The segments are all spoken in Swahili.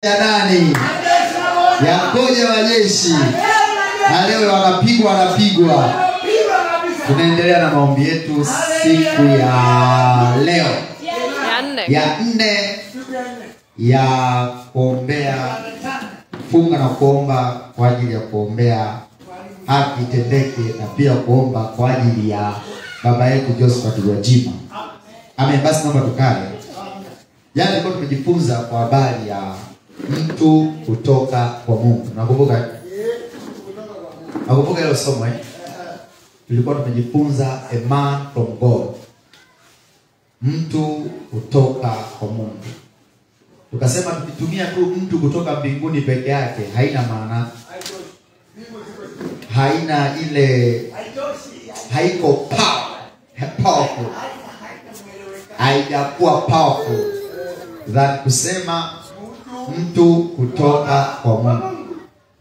ya nani? Ya koja majeshi. Na leo wanapigwa. Tunaendelea na maombi yetu siku ya leo. Ya nne ya kuombea, funga na kuomba kwa ajili ya kuombea haki itendeke, na pia kuomba kwa ajili ya baba yetu Josephat Gwajima. Amen. Basi naomba tukae. Jana tulikuwa tumejifunza kwa habari ya mtu kutoka kwa Mungu. Nakumbuka hilo somo tulikuwa tumejifunza a man from God. Mtu kutoka kwa Mungu. Tukasema tukitumia tu mtu kutoka mbinguni peke yake haina maana. Haina ile, haiko powerful. Haijakuwa powerful than kusema mtu kutoka kwa Mungu.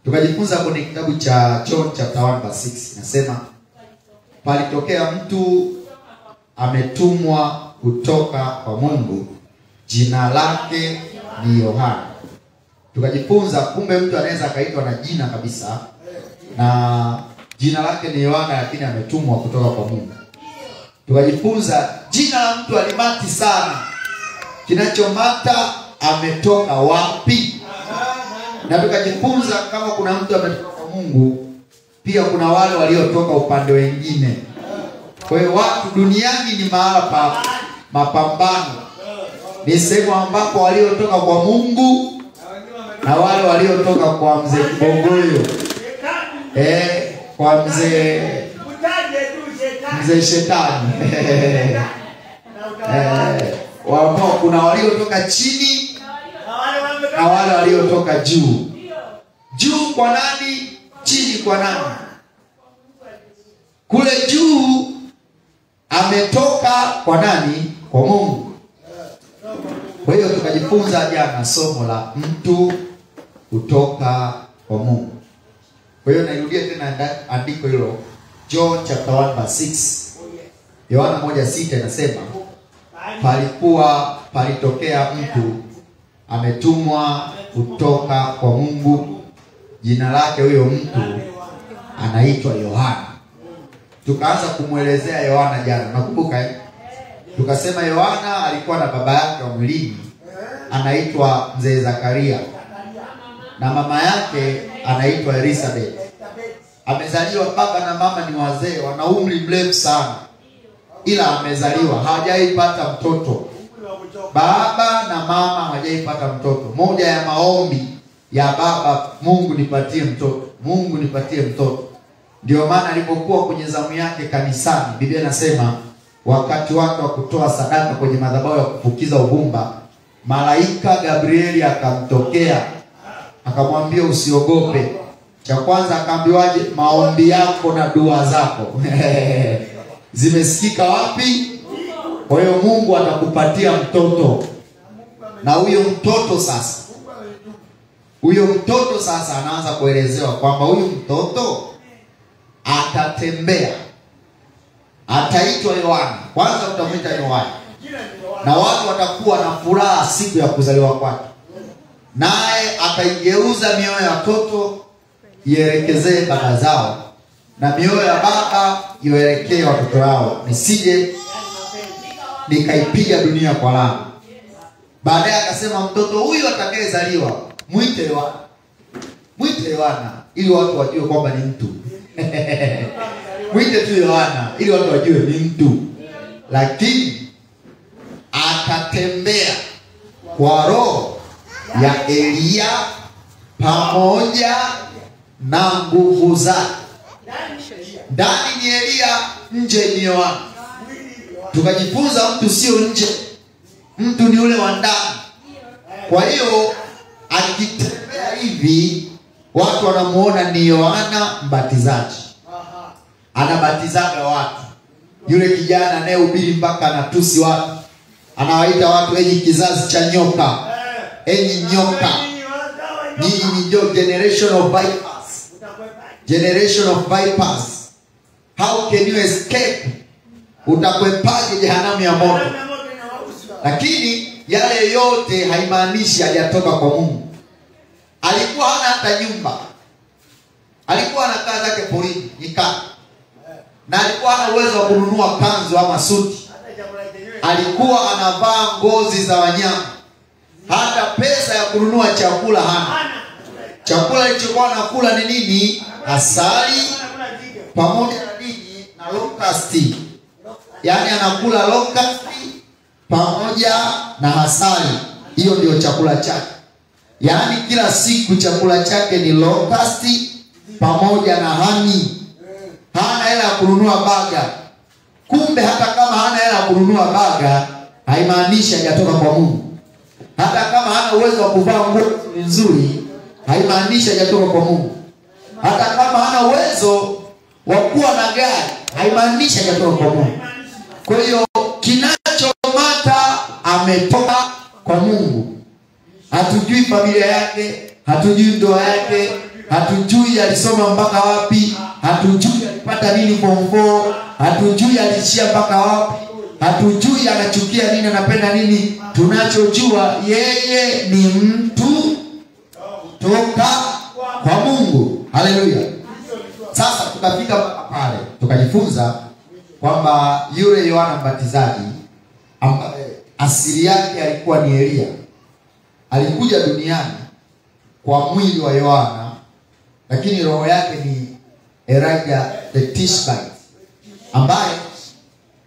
Tukajifunza kwenye kitabu cha John chapter 1 verse 6. Nasema palitokea mtu ametumwa kutoka kwa Mungu, jina lake ni Yohana. Tukajifunza kumbe mtu anaweza akaitwa na jina kabisa na jina lake ni Yohana, lakini ametumwa kutoka kwa Mungu. Tukajifunza jina la mtu alimati sana, kinachomata ametoka wapi. Na tukajifunza kama kuna mtu ametoka kwa Mungu, pia kuna wale waliotoka upande wengine. Kwa hiyo watu duniani ni mahala pa mapambano. Ni sehemu ambapo waliotoka kwa Mungu na wale waliotoka kwa mzee Kibogoyo, kwa mzee shetani. Wapo kuna waliotoka chini na wale waliotoka juu. Juu kwa nani? Chini kwa nani? Kule juu ametoka kwa nani? Kwa Mungu. Kwa hiyo tukajifunza jana somo la mtu kutoka kwa Mungu. Kwa hiyo nairudia tena andiko hilo, John chapter 1 verse 6. Yohana 1:6 inasema palitokea mtu ametumwa kutoka kwa Mungu, jina lake huyo mtu anaitwa Yohana. Tukaanza kumuelezea Yohana jana, nakumbuka tukasema Yohana alikuwa na baba yake wa mwilini anaitwa mzee Zakaria, na mama yake anaitwa Elizabeth. Amezaliwa, baba na mama ni wazee, wana umri mrefu sana, ila amezaliwa hajaipata mtoto. Baba na mama hawajaipata mtoto. Moja ya maombi ya baba, Mungu nipatie mtoto, Mungu nipatie mtoto. Ndio maana alipokuwa kwenye zamu yake kanisani, Biblia inasema wakati wake wa kutoa sadaka kwenye madhabahu ya kufukiza uvumba, malaika Gabrieli akamtokea akamwambia usiogope. Cha kwanza akaambiwaje? Maombi yako na dua zako zimesikika wapi? Kwa hiyo Mungu atakupatia mtoto. Na huyo mtoto sasa anaanza kuelezewa kwamba huyu mtoto atatembea, ataitwa Yohana. Kwanza utamwita Yohana, na watu watakuwa na furaha siku ya kuzaliwa kwake. Naye ataigeuza mioyo ya watoto ielekezee baba zao, na mioyo ya baba ielekee watoto wao, nisije nikaipiga dunia kwa laana. Baadaye akasema mtoto huyu atakayezaliwa muite Yohana. Muite Yohana ili watu wajue kwamba ni mtu. Muite tu Yohana ili watu wajue ni mtu. Lakini atatembea kwa roho ya Elia pamoja na nguvu zake. Ndani ni Elia, nje ni Yohana. Tukajifunza mtu sio nje, mtu ni ule wa ndani. Kwa hiyo akitembea hivi watu wanamuona ni Yohana Mbatizaji. Anabatizaga watu. Yule kijana anayehubiri mpaka anatusi watu, anawaita watu enyi kizazi cha nyoka, enyi nyoka, nyinyi ni generation of vipers, generation of vipers. How can you escape? Utakwepaje jehanamu ya moto? Lakini yale yote haimaanishi hajatoka kwa Mungu. alikuwa hana hata nyumba, alikuwa anakaa zake porini nyikani, na alikuwa hana uwezo wa kununua kanzu ama suti. Alikuwa anavaa ngozi za wanyama, hata pesa ya kununua chakula hana. Chakula alichokuwa anakula ni nini? Asali pamoja na nini? Na locust. Yaani anakula locust pamoja na asali. Hiyo ndio chakula chake. Yaani kila siku chakula chake ni locust pamoja na honey. Hana hela ya kununua baga. Kumbe hata kama hana hela ya kununua baga, haimaanishi hajatoka kwa Mungu. Hata kama hana uwezo wa kuvaa nguo nzuri, haimaanishi hajatoka kwa Mungu. Hata kama hana uwezo wa kuwa na gari, haimaanishi hajatoka kwa Mungu. Kwa hiyo kinachomata ametoka kwa Mungu. Hatujui familia yake, hatujui ndoa yake, hatujui alisoma mpaka wapi, hatujui alipata nini form 4, hatujui alishia mpaka wapi, hatujui anachukia nini, anapenda nini. Tunachojua yeye ni mtu kutoka kwa Mungu. Haleluya. Sasa tukafika pale tukajifunza kwamba yule Yohana Mbatizaji ambaye asili yake alikuwa ni Elia, alikuja duniani kwa mwili wa Yohana, lakini roho yake ni Elijah the Tishbite,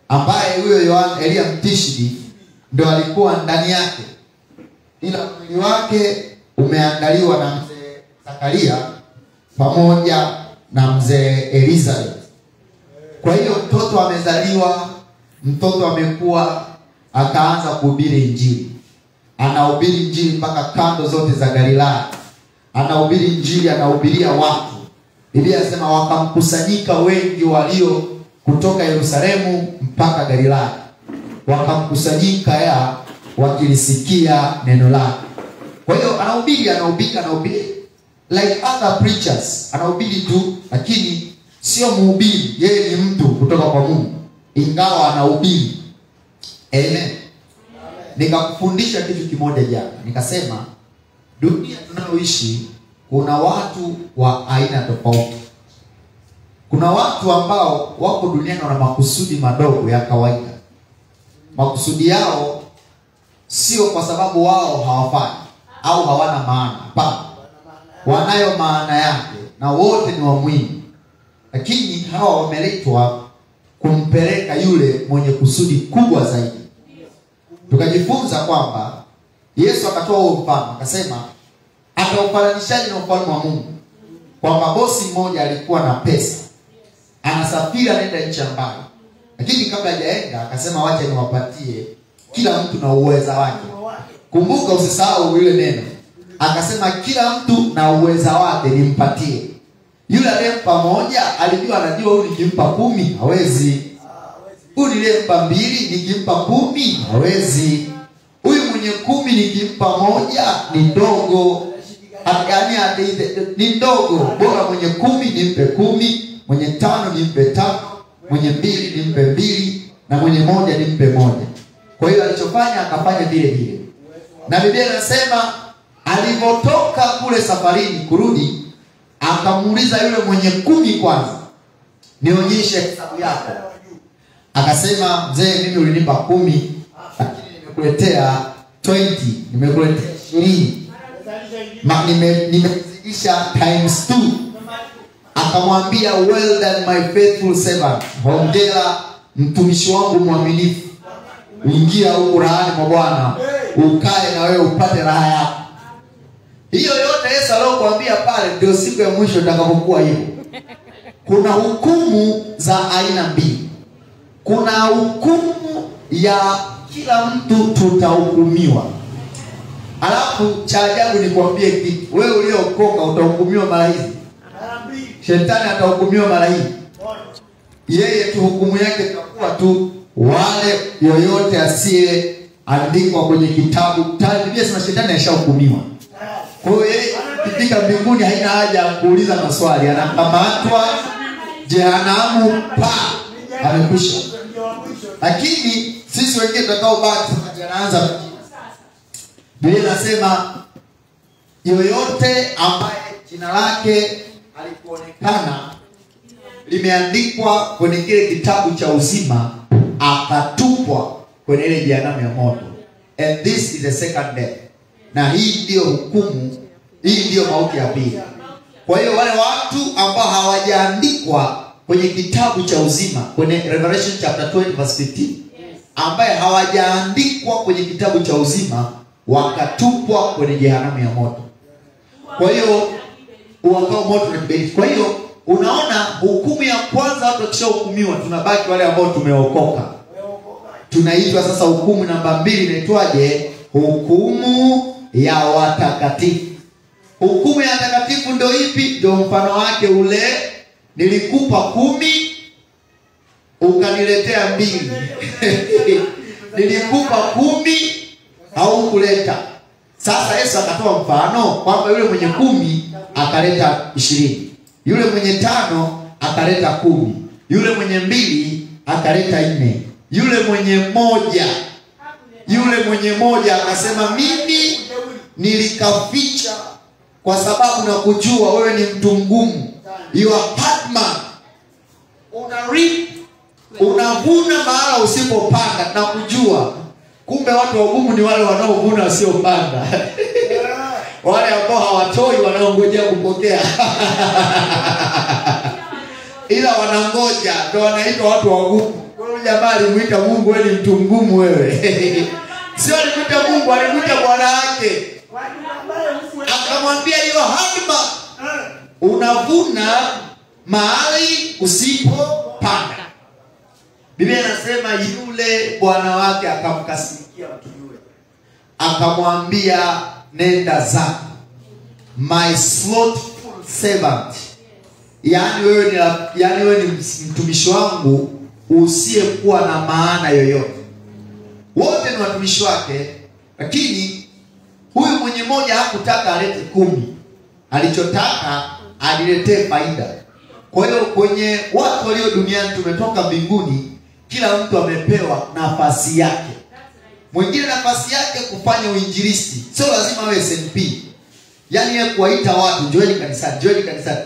ambaye huyo Yohana Elia Mtishbi ndio alikuwa ndani yake, ila mwili wake umeandaliwa na mzee Zakaria pamoja na mzee Elizabeth. Kwa hiyo mtoto amezaliwa, mtoto amekuwa, akaanza kuhubiri Injili. Anahubiri Injili mpaka kando zote za Galilaya. Anahubiri Injili, anahubiria watu. Biblia inasema wakamkusanyika wengi walio kutoka Yerusalemu mpaka Galilaya. Wakamkusanyika wakilisikia neno lake. Kwa hiyo anahubiri like other preachers. Anahubiri tu, lakini sio mhubiri. Yeye ni mtu kutoka kwa Mungu, ingawa anahubiri. Amen. Nikakufundisha kitu kimoja jana. Nikasema dunia tunayoishi kuna watu wa aina tofauti. Kuna watu ambao wako duniani wana makusudi madogo ya kawaida. Makusudi yao sio kwa sababu wao hawafanyi au hawana maana. Hapana. Wanayo maana yake na wote ni wa muhimu. Lakini hawa wameletwa kumpeleka yule mwenye kusudi kubwa zaidi. Tukajifunza kwamba Yesu akatoa huo mfano, akasema ataufananishaje na ufalme wa Mungu? Kwamba bosi mmoja alikuwa na pesa, anasafiri anaenda nchi ya mbali, lakini kabla hajaenda akasema wacha niwapatie kila mtu na uweza wake. Kumbuka, usisahau ile neno. Akasema kila mtu na uweza wake nimpatie. Yule aliyempa moja alijua, anajua huyu nikimpa 10 hawezi. Huyu nilimpa 2 nikimpa 10 hawezi. Huyu mwenye 10 nikimpa moja ni ndogo. Ni ndogo. Bora mwenye 10 nimpe 10, mwenye 5 nimpe 5, mwenye 2 nimpe 2, na mwenye 1 nimpe 1. Kwa hiyo alichofanya akafanya vile vile. Na Biblia inasema alipotoka kule safarini kurudi, akamuuliza yule mwenye 10 kwanza, nionyeshe hesabu yako. Akasema, mzee, mimi ulinipa 10, lakini nimekuletea 20, nimekuletea 20. Nimezidisha times 2. Akamwambia, well done my faithful servant. Hongera mtumishi wangu mwaminifu. Ingia huko rahani mwa Bwana, ukae na wewe upate raha yako. Hiyo yote Yesu aliyokuambia pale ndio siku ya mwisho itakapokuwa hivyo. Kuna hukumu za aina mbili. Kuna hukumu ya kila mtu tutahukumiwa. Alafu cha ajabu ni kuambie kitu. Wewe uliokoka utahukumiwa mara hizi. Shetani atahukumiwa mara hii. Yeye tu hukumu yake itakuwa tu wale yoyote asiye andikwa kwenye kitabu. Biblia inasema shetani ashahukumiwa. Kwa hiyo yeye akifika mbinguni haina haja ya kuuliza maswali, anakamatwa jehanamu amekwisha. Lakini sisi wengine tutakao baki anaanza. Biblia inasema yoyote ambaye jina lake alikuonekana limeandikwa kwenye kile kitabu cha uzima akatupwa kwenye ile jehanamu ya moto. And this is the second death. Na hii ndio hukumu, hii ndio mauti ya pili. Kwa hiyo wale watu ambao hawajaandikwa kwenye kitabu cha uzima, kwenye Revelation chapter 20 verse 15, ambaye hawajaandikwa kwenye kitabu cha uzima wakatupwa kwenye jehanamu ya moto. Kwa hiyo uwakao moto na kiberiti. Kwa hiyo unaona hukumu ya kwanza watu wakishahukumiwa, tunabaki wale ambao tumeokoka. Tunaitwa sasa hukumu namba 2 inaitwaje? Hukumu ya watakatifu. Hukumu ya watakatifu ndio ipi? Ndio mfano wake ule, nilikupa 10 ukaniletea 2. Nilikupa 10 au kuleta. Sasa Yesu akatoa mfano kwamba yule mwenye 10 akaleta 20. Yule mwenye 5 akaleta 10. Yule mwenye 2 akaleta 4. Yule mwenye moja akasema mimi nilikaficha kwa sababu na kujua wewe ni mtu mgumu. You are hard man. Unavuna mahala usipopanda na kujua. Kumbe watu wagumu ni wale wanaovuna wasiopanda. Wale ambao hawatoi wanaongojea kupokea. Ila wanangoja ndio wanaitwa watu wagumu. Kwa hiyo jamaa alimuita Mungu, wewe ni mtu mgumu wewe. Sio alimuita Mungu, alimuita Bwana wake. Akamwambia hiyo hatima unavuna mahali usipopanda. Biblia inasema yule bwana wake akamkasirikia mtu yule. Akamwambia nenda zako, my slothful servant. Yaani wewe ni mtumishi wangu usiyekuwa na maana yoyote. Wote ni watumishi wake, lakini huyu mwenye moja hakutaka alete 10. Alichotaka aliletee faida. Kwa hiyo kwenye watu walio duniani tumetoka mbinguni, kila mtu amepewa nafasi yake. Mwingine nafasi yake kufanya uinjilisti. Sio lazima awe SNP. Yaani yeye kuwaita watu njoeni kanisani.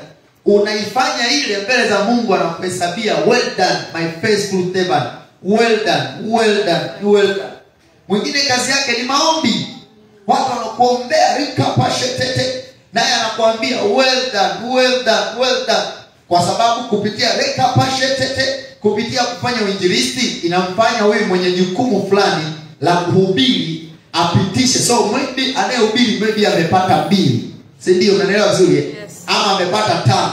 Unaifanya ile mbele za Mungu, anakuhesabia well done my faithful servant. Well done. Mwingine kazi yake ni maombi. Watu wanakuombea rikapashetete, naye anakuambia well done. Kwa sababu kupitia rikapashetete, kupitia kufanya uinjilisti, inamfanya huyu mwenye jukumu fulani la kuhubiri apitishe. So maybe anayehubiri maybe amepata 2. Si ndio? Unaelewa vizuri? Yes. Ama amepata 5,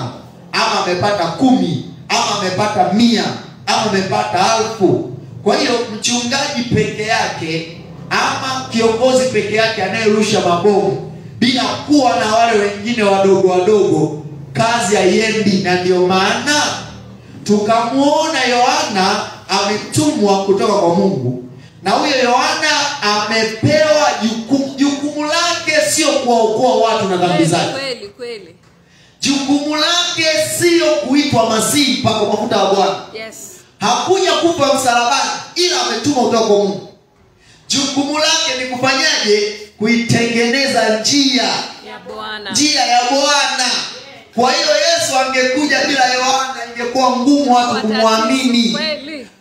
ama amepata 10, ama amepata 100, ama amepata 1000. Kwa hiyo mchungaji peke yake ama kiongozi peke yake anayerusha mabomu bila kuwa na wale wengine wadogo, kazi haiendi. Na ndio maana tukamuona Yohana ametumwa kutoka kwa Mungu. Na huyo Yohana amepewa jukumu lake sio kuwaokoa watu na dhambi zake. Kweli. Jukumu lake sio kuitwa Masihi mpaka mafuta ya Bwana. Yes. Hakuja kufa msalabani, ila ametumwa kutoka kwa Mungu. Jukumu lake ni kufanyaje? Kuitengeneza njia ya Bwana. Kwa hiyo Yesu angekuja bila Yohana ingekuwa ngumu watu kumwamini.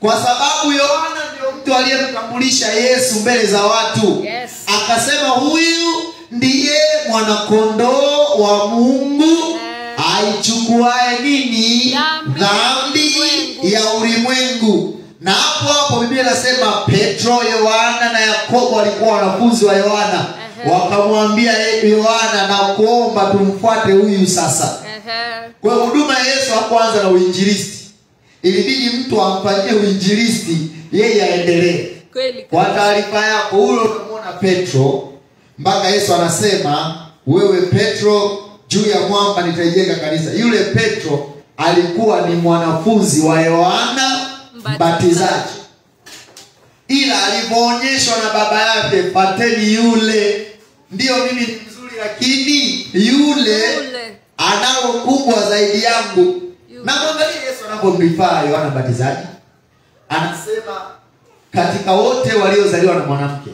Kwa sababu Yohana ndio mtu aliyemtambulisha Yesu mbele za watu. Yes. Akasema huyu ndiye mwana kondoo wa Mungu aichukuae nini? Dhambi ya ulimwengu. Na hapo Biblia inasema Petro, Yohana na Yakobo walikuwa wanafunzi wa Yohana. Wakamwambia Yohana, na kuomba tumfuate huyu sasa. Kwa huduma ya Yesu hakuanza na uinjilisti. Ilibidi mtu amfanyie uinjilisti yeye aendelee. Kwa taarifa yako, huyo unamwona Petro mpaka Yesu anasema wewe Petro, juu ya mwamba nitaijenga kanisa. Yule Petro alikuwa ni mwanafunzi wa Yohana Mbatizaji. Ila alipoonyeshwa na baba yake, pateni yule, ndio mimi ni mzuri lakini yule analo kubwa zaidi yangu. Na mwangalie Yesu anapomrifaa Yohana Mbatizaji. Anasema katika wote waliozaliwa na mwanamke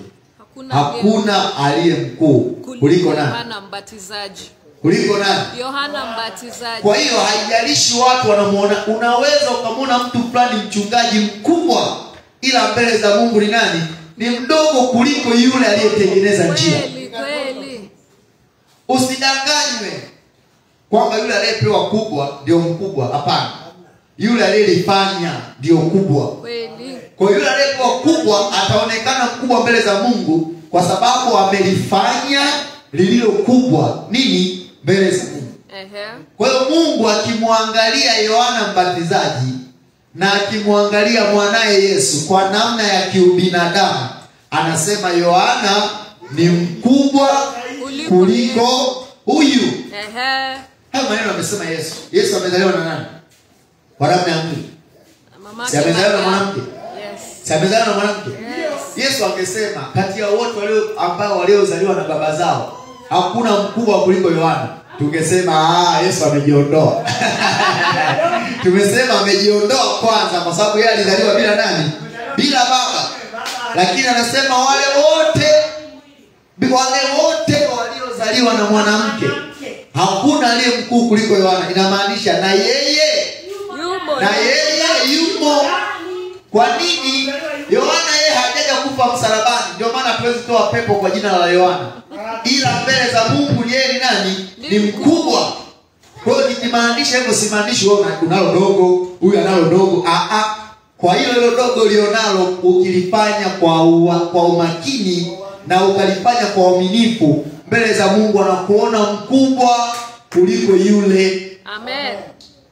hakuna aliye mkuu kuliko nani? Yohana Mbatizaji. Kuliko nani? Yohana Mbatizaji. Kwa hiyo haijalishi watu wanamuona, unaweza ukamwona mtu fulani mchungaji mkubwa, ila mbele za Mungu ni nani? Ni mdogo kuliko yule aliyetengeneza njia. Kweli. Usidanganywe kwamba yule aliyepewa kubwa ndio mkubwa. Hapana. Yule aliyelifanya ndio kubwa. Kweli. Kwa yule aliyepewa kubwa ataonekana mkubwa mbele za Mungu kwa sababu amelifanya lililo kubwa nini mbele za Mungu. Kwa hiyo Mungu akimwangalia Yohana Mbatizaji na akimwangalia mwanae Yesu kwa namna ya kiubinadamu, anasema Yohana ni mkubwa kuliko huyu. Hayo maneno amesema Yesu. Yesu amezaliwa na nani? Kwa damu ya mwili. Si amezaliwa na mwanamke? Yes. Si amezaliwa na mwanamke? Yes. Yesu angesema kati ya wote ambao waliozaliwa na baba zao hakuna mkubwa kuliko Yohana, tungesema Yesu amejiondoa. Tumesema amejiondoa kwanza kwa sababu yeye alizaliwa bila nani? Bila baba. Lakini anasema wale wote waliozaliwa na mwanamke hakuna aliye mkuu kuliko Yohana. Inamaanisha na yeye yumo. Kwa nini? Yohana yeye hajaja kufa msalabani, ndio maana hatuwezi toa pepo kwa jina la Yohana. Ila mbele za Mungu yeye ni nani? Ni mkubwa. Kwa hiyo nikimaanisha hivyo simaanishi wewe unalo dogo, huyu analo dogo. Kwa hiyo hilo dogo ulionalo ukilifanya kwa umakini na ukalifanya kwa uaminifu, mbele za Mungu anakuona mkubwa kuliko yule. Amen.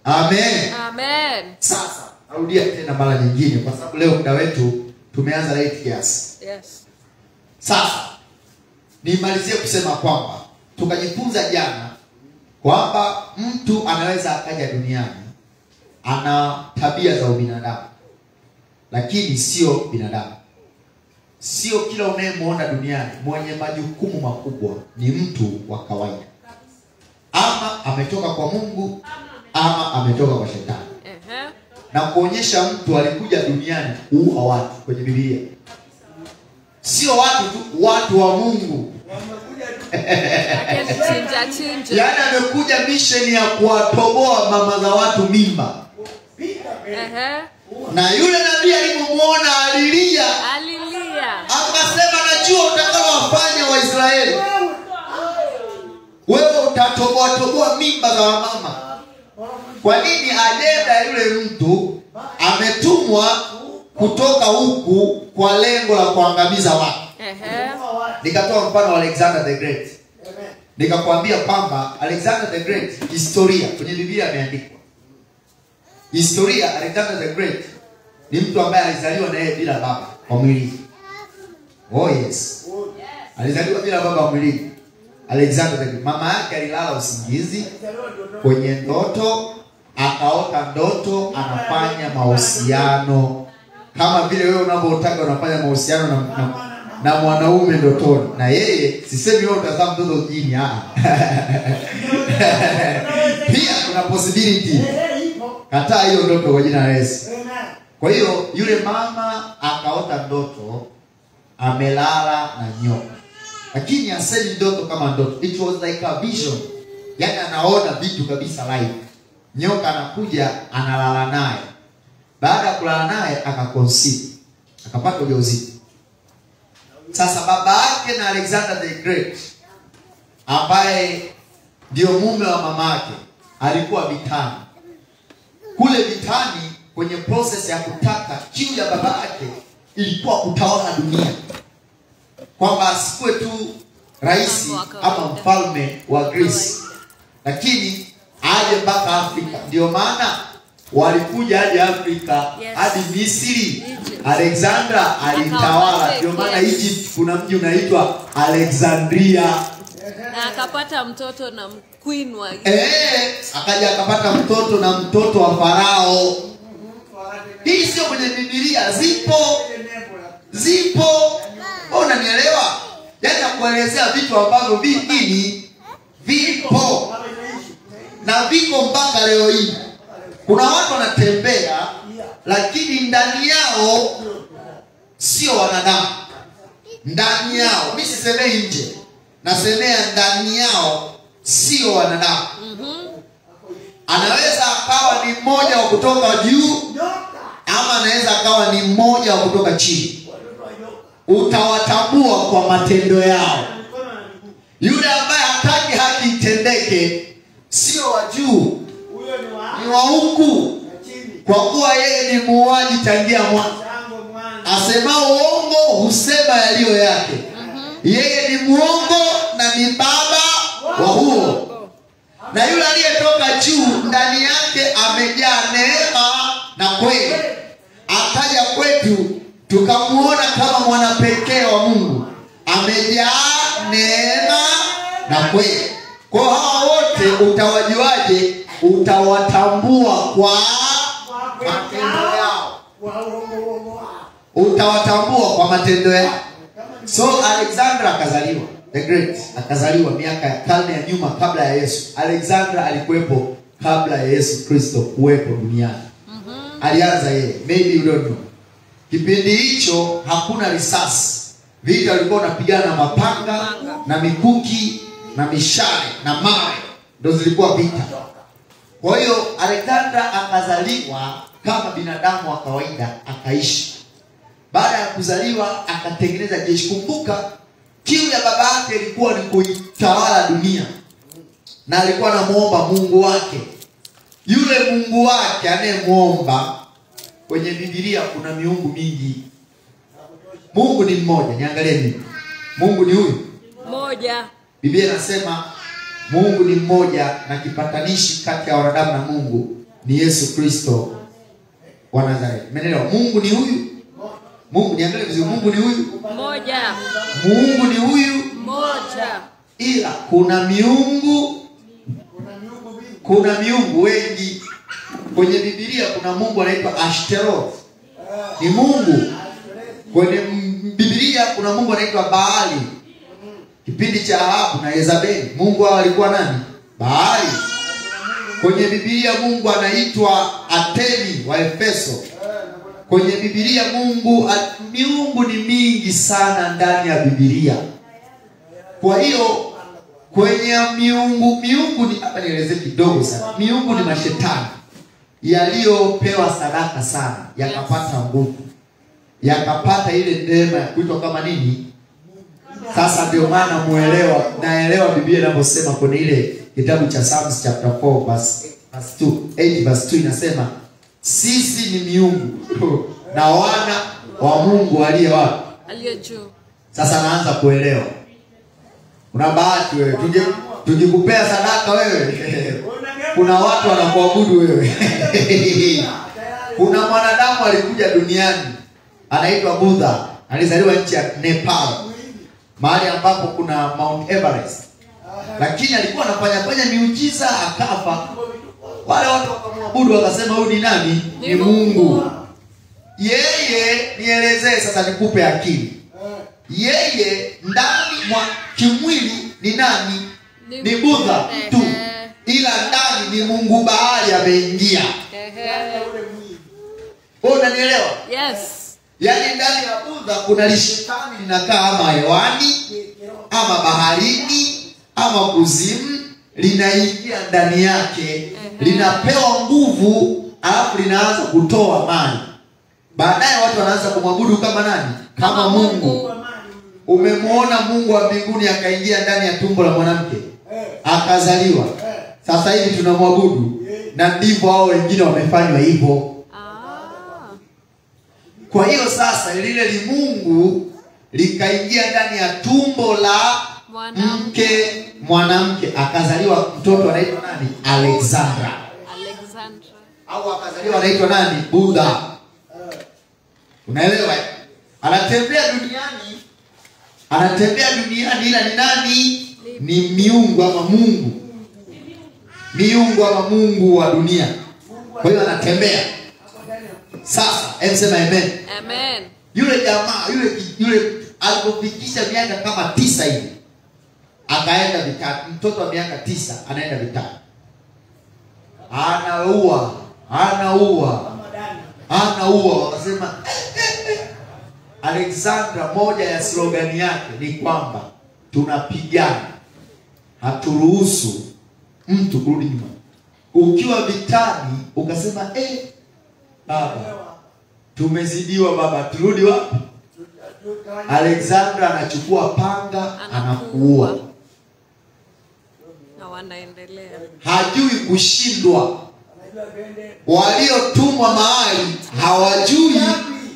Amen. Amen. Sasa narudia tena mara nyingine kwa sababu leo muda wetu tumeanza late kiasi. Yes. Sasa nimalizie kusema kwamba tukajifunza jana kwamba mtu anaweza akaja duniani ana tabia za ubinadamu, lakini sio binadamu. Sio kila unayemwona duniani mwenye majukumu makubwa ni mtu wa kawaida. Ama ametoka kwa Mungu ama ametoka kwa shetani. Na kuonyesha mtu alikuja duniani kuua watu kwenye Biblia. Sio watu tu, watu wa Mungu. Yaani amekuja mission ya kuwatoboa mama za watu mimba. Na yule nabii alipomuona alilia. Akasema najua utakalowafanya Waisraeli. Wewe utatoboa mimba za wamama. Kwa nini? Ajenda yule mtu ametumwa kutoka huku kwa lengo la kuangamiza watu. Nikatoa mfano wa Alexander the Great. Nikakwambia kwamba Alexander the Great, historia kwenye Biblia imeandikwa. Historia, Alexander the Great ni mtu ambaye alizaliwa na yeye bila baba kwa mwili. Oh yes. Alizaliwa bila baba kwa mwili. Alexander the Great. Mama yake alilala usingizi kwenye ndoto, akaota ndoto anafanya mahusiano kama vile wewe unavyotaka unafanya mahusiano na mwanaume ndotoni. Na yeye sisemi wewe utazaa mtoto jini. Pia kuna possibility. Kataa hiyo ndoto kwa jina la Yesu. Kwa hiyo yule mama akaota ndoto amelala na nyoka. Lakini asemi ndoto kama ndoto. It was like a vision. Yaani anaona vitu kabisa live. Nyoka anakuja analala naye. Baada ya kulala naye akaconceive. Akapata ujauzito. Sasa baba yake na Alexander the Great ambaye ndio mume wa mama yake alikuwa vitani. Kule vitani kwenye process ya kutaka kiu ya baba yake ilikuwa kutawala dunia. Kwamba asikuwe tu rais ama mfalme wa Greece, lakini aje mpaka Afrika. Ndio maana walikuja hadi Afrika, hadi Misri. Alexander alitawala. Ndio maana Egypt kuna mji unaitwa Alexandria. Na akapata mtoto na queen wa akaja akapata mtoto na mtoto wa Farao. Hii sio kwenye Biblia, zipo. Unanielewa? Yaani nakuelezea vitu ambavyo vipo na viko mpaka leo hii. Kuna watu wanatembea lakini ndani yao sio wanadamu. ndani yao. Mimi sisemei nje, nasemea ndani yao, sio wanadamu. Anaweza akawa ni mmoja wa kutoka juu, ama anaweza akawa ni mmoja wa kutoka chini. Utawatambua kwa matendo yao. Yule ambaye hataki haki itendeke sio wa juu, ni wa huku, kwa kuwa yeye ni muuaji tangia mwanzo. Asemao uongo husema yaliyo yake. Yeye ni muongo na ni baba wa huo. Na yule aliyetoka juu, ndani yake amejaa neema na kweli. Akaja kwetu tukamuona kama mwana pekee wa Mungu, amejaa neema na kweli. Kwa hao wote utawajuaje? Utawatambua kwa matendo yao. Utawatambua kwa matendo yao. So Alexander akazaliwa, the great, akazaliwa miaka ya karne ya nyuma kabla ya Yesu. Alexander alikuwepo kabla ya Yesu Kristo kuwepo duniani. Alianza yeye, maybe you don't know. Kipindi hicho hakuna risasi. Vita walikuwa wanapigana na mapanga na mikuki na mishale na mawe, ndio zilikuwa vita. Kwa hiyo Alexander akazaliwa kama binadamu wa kawaida, akaishi. Baada ya kuzaliwa akatengeneza jeshi. Kumbuka kiu ya baba yake ilikuwa ni kuitawala dunia, na alikuwa anamuomba Mungu wake. Yule Mungu wake anayemuomba, kwenye Biblia kuna miungu mingi. Mungu ni mmoja. Niangalie mimi, Mungu ni huyu mmoja. Biblia inasema Mungu ni mmoja, na kipatanishi kati ya wanadamu na Mungu ni Yesu Kristo wa Nazareti. Umeelewa? Mungu ni huyu. Mungu, niangalie vizuri, Mungu ni huyu mmoja. Mungu ni huyu mmoja. Ila kuna miungu wengi. Kwenye Biblia kuna Mungu anaitwa Ashtaroth, ni Mungu. Kwenye Biblia kuna Mungu anaitwa Baali. Kipindi cha Ahabu na Yezabeli, Mungu hao alikuwa nani? Baali. Kwenye Biblia Mungu anaitwa Atemi wa Efeso. Kwenye Biblia miungu ni mingi sana ndani ya Biblia. Kwa hiyo kwenye miungu ni, hapa nieleze kidogo sana. Miungu ni mashetani yaliyopewa sadaka sana, yakapata nguvu, yakapata ile neema ya kuitwa kama nini? Sasa ndio maana naelewa Biblia inaposema kwenye ile kitabu cha Psalms chapter 4 verse 2 inasema sisi ni miungu na wana wa Mungu aliye wapi? Aliye juu. Sasa naanza kuelewa. Una bahati wewe. Tujikupea sadaka wewe. Kuna watu wanakuabudu wewe. Kuna mwanadamu alikuja duniani anaitwa Buddha. Alizaliwa nchi ya Nepal, mahali ambapo kuna Mount Everest. Lakini alikuwa anafanya miujiza, akafa. Wale watu wakamwabudu, wakasema huyu ni nani? Ni Mungu. Yeye, nielezee sasa, nikupe akili. Yeye ndani mwa kimwili ni nani? Ni Buddha tu. Ila ndani ni Mungu Baali ameingia. Unanielewa? Yes. Yaani ndani ya Buddha kuna lishetani linakaa ama hewani, ama baharini, ama kuzimu, linaingia ndani yake, linapewa nguvu, alafu linaanza kutoa mali. Baadaye watu wanaanza kumwabudu kama nani? Kama Mungu. Umemwona Mungu wa mbinguni akaingia ndani ya tumbo la mwanamke, akazaliwa. Sasa hivi tunamwabudu, na ndivyo hao wengine wamefanywa hivyo. Kwa hiyo sasa lile li Mungu likaingia ndani ya tumbo la mwanamke, akazaliwa mtoto anaitwa nani? Alexandra. Au akazaliwa anaitwa nani? Buddha. Unaelewa? Anatembea duniani, ila ni nani? Ni miungu ama Mungu. Miungu ama Mungu wa dunia. Kwa hiyo anatembea. Sasa, sema amen. Amen. Yule jamaa, yule alipofikisha miaka kama 9 hivi, akaenda vitani. Mtoto wa miaka 9 anaenda vitani. Anaua. Wakasema Alexandra, moja ya slogan yake ni kwamba tunapigana, haturuhusu mtu kurudi nyuma. Ukiwa vitani ukasema baba tumezidiwa, baba turudi wapi? Alexandra anachukua panga, anakuua. Na wanaendelea. Hajui kushindwa. Waliotumwa mahali hawajui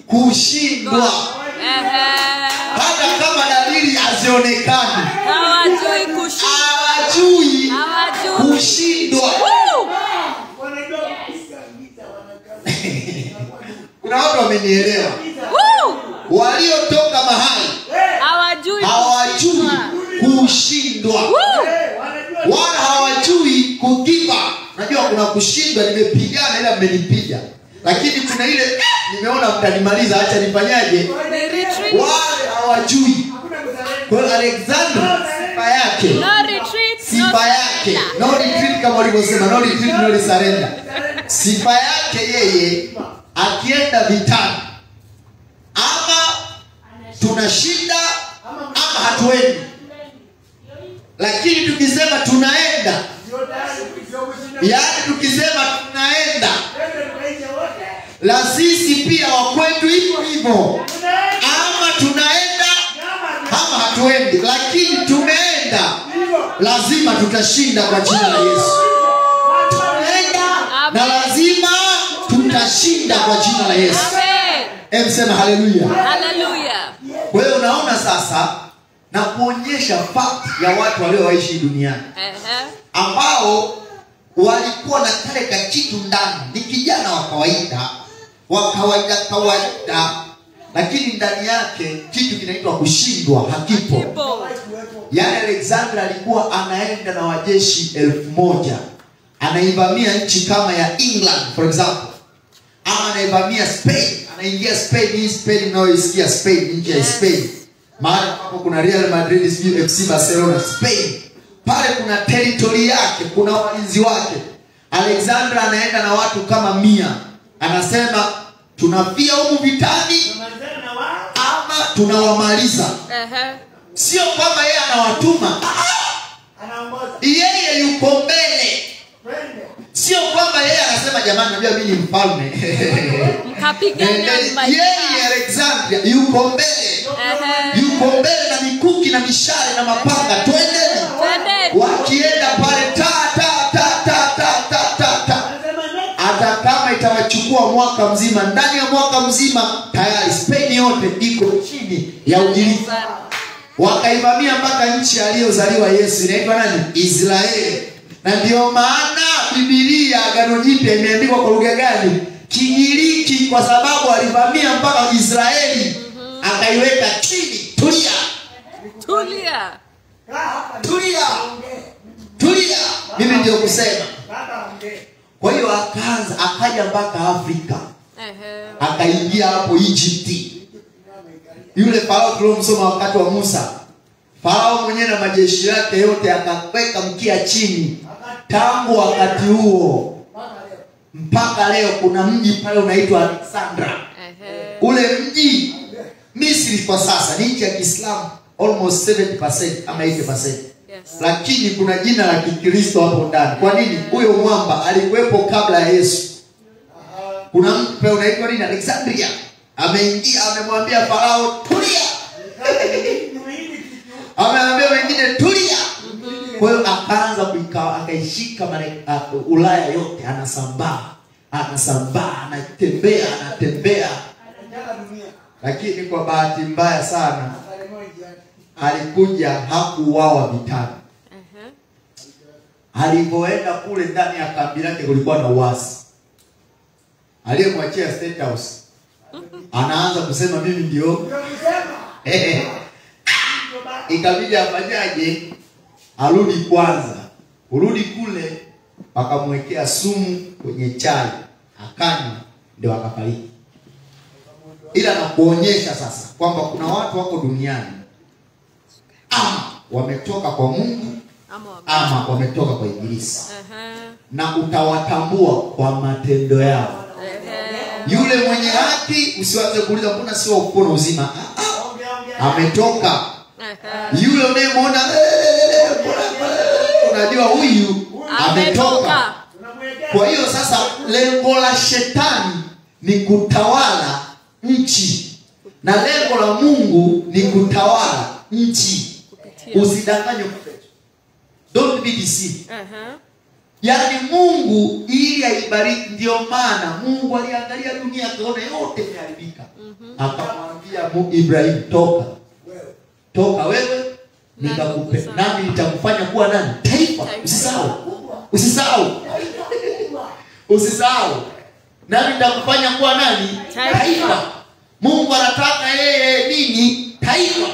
kushindwa. Hata kama dalili hazionekani, hawajui kushindwa. Kuna watu wamenielewa. Waliotoka mahali hawajui kushindwa, wala hawajui kugiva. Najua kuna kushindwa, nimepigana ila mmenipiga, lakini kuna ile nimeona mtanimaliza, acha nifanyaje? Wale hawajui. Kwa Alexander sifa yake, no retreat kama walivyosema, no retreat no surrender. Sifa yake yeye akienda vitani, ama tunashinda ama hatuendi. Lakini tukisema tunaenda, yaani tukisema tunaenda, la sisi pia wa kwetu hivyo, ama tunaenda ama hatuendi. Lakini tumeenda, lazima tutashinda kwa jina la Yesu. Tumeenda na lazima tutashinda kwa jina la Yesu. Sema haleluya. Haleluya. Kwa hiyo unaona sasa, na kuonyesha fact ya watu walioishi duniani ambao walikuwa na kale kakitu ndani. Ni kijana wa kawaida, lakini ndani yake kitu kinaitwa kushindwa hakipo. Yaani Alexander alikuwa anaenda na wajeshi 1000, anaivamia nchi kama ya England for example, ama anaivamia Spain, anaingia Spain. Hii Spain mnayoisikia Spain, nchi ya Spain, mahali hapo kuna Real Madrid, FC Barcelona, Spain. Pale kuna territory yake, kuna walinzi wake. Alexander anaenda na watu kama 100, anasema tunafia humu vitani ama tunawamaliza. Sio kwamba yeye anawatuma, yeye yuko mbele. Sio kwamba yeye anasema jamani, najua mimi ni mfalme yeye Alexander yuko mbele. Yuko mbele na mikuki na mishale na mapanga, twendeni. Wakienda pale hata kama itawachukua mwaka mzima, ndani ya mwaka mzima tayari Spain yote iko chini ya Ugiriki. Wakaivamia mpaka nchi aliyozaliwa Yesu, inaitwa nani? Israeli. Na ndio maana Biblia Agano Jipya imeandikwa kwa lugha gani? Kigiriki, kwa sababu alivamia mpaka Israeli, akaiweka chini. Tulia. Mimi ndio kusema. Kwa hiyo akaja mpaka Afrika. Akaingia hapo Egypt. Yule Farao tulomsoma wakati wa Musa, Farao mwenyewe na majeshi yake yote akaweka mkia chini. Tangu wakati huo mpaka leo kuna mji pale unaitwa Alexandria. Ule mji Misri kwa sasa ni nchi ya Kiislamu almost 70% ama 80%. Lakini kuna jina la Kikristo hapo ndani. Kwa nini? Huyo mwamba alikuwepo kabla ya Yesu. Kuna mtu pale unaitwa nini? Alexandria. Ameingia, amemwambia Farao tulia. Ameambia wengine tulia. Kwa hiyo akaanza akaishika Ulaya yote, anasambaa, anatembea. Lakini kwa bahati mbaya sana alikuja, hakuuawa vitani. Alipoenda kule ndani ya kambi lake kulikuwa na uasi. Aliyemwachia State House anaanza kusema mimi ndio. Ikabidi afanyaje? Arudi kwanza. Urudi kule wakamwekea sumu kwenye chai, akanywa, ndio akafariki. Ila na kuonyesha sasa kwamba kuna watu wako duniani ama wametoka kwa Mungu ama wametoka kwa Ibilisi. Na utawatambua kwa matendo yao. Yule mwenye haki usiwaze kuuliza mbona sio ukono uzima. Ametoka. Yule unayemwona unajua huyu ametoka. Kwa hiyo sasa lengo la shetani ni kutawala nchi. Na lengo la Mungu ni kutawala nchi. Usidanganywe. Don't be deceived. Yaani Mungu ili aibariki, ndio maana Mungu aliangalia dunia akaona yote imeharibika. Akamwambia Ibrahim, toka wewe nikakupe nami nitakufanya kuwa nani? Taifa. Usisahau. Nami nitakufanya kuwa nani? Taifa. Mungu anataka yeye nini? Taifa.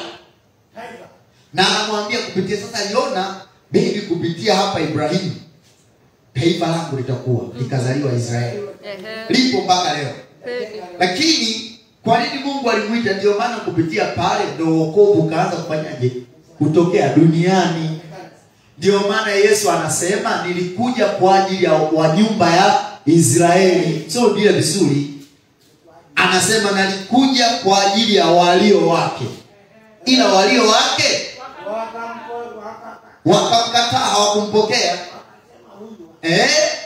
Na anamwambia kupitia sasa Yona, mimi kupitia hapa Ibrahim taifa langu litakuwa likazaliwa Israeli. Lipo mpaka leo. Lakini kwa nini Mungu alimuita? Ndio maana kupitia pale ndio wokovu kaanza kufanyaje? Kutokea duniani. Ndio maana Yesu anasema nilikuja kwa ajili ya wa nyumba ya Israeli. Sio bila vizuri. Anasema nalikuja kwa ajili ya walio wake. Ila walio wake wakamkataa, hawakumpokea.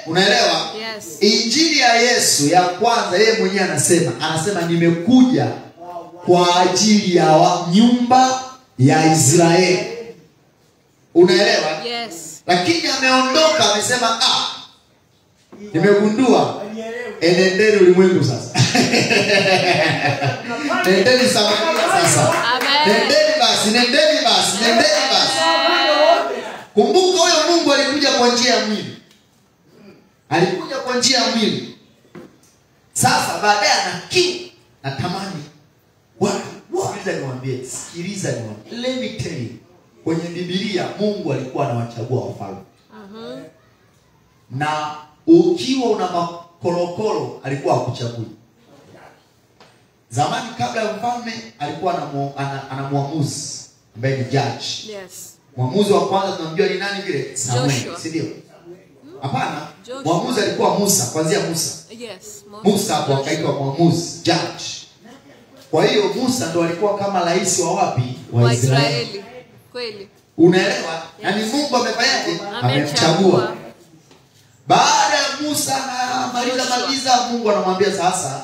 Unaelewa? Yes. Injili ya Yesu ya kwanza yeye mwenyewe anasema nimekuja kwa ajili ya nyumba ya Israeli. Unaelewa? Yes. Lakini ameondoka amesema nimegundua enendeni ulimwengu sasa. Nendeni Samaria sasa. Nendeni basi. Kumbuka huyo Mungu alikuja kwa njia ya mwili. Sasa baadaye ana kiu na tamani watu. Sikiliza niwaambie. Let me tell you. Kwenye Biblia Mungu alikuwa anawachagua wafalme. Na ukiwa una makorokoro alikuwa hakuchagui. Zamani kabla ya mfalme alikuwa ana muamuzi ambaye ni judge. Yes. Mwamuzi wa kwanza tunamjua ni nani vile? Samuel, si ndio? Hapana. Mwamuzi alikuwa Musa, kuanzia Musa. Yes. Musa hapo akaitwa mwamuzi, judge. Kwa hiyo Musa ndo alikuwa kama rais wa wapi? Wa Israeli. Kweli. Unaelewa? Yaani Mungu amefanyaje? Amemchagua. Baada ya Musa maliza Mungu anamwambia sasa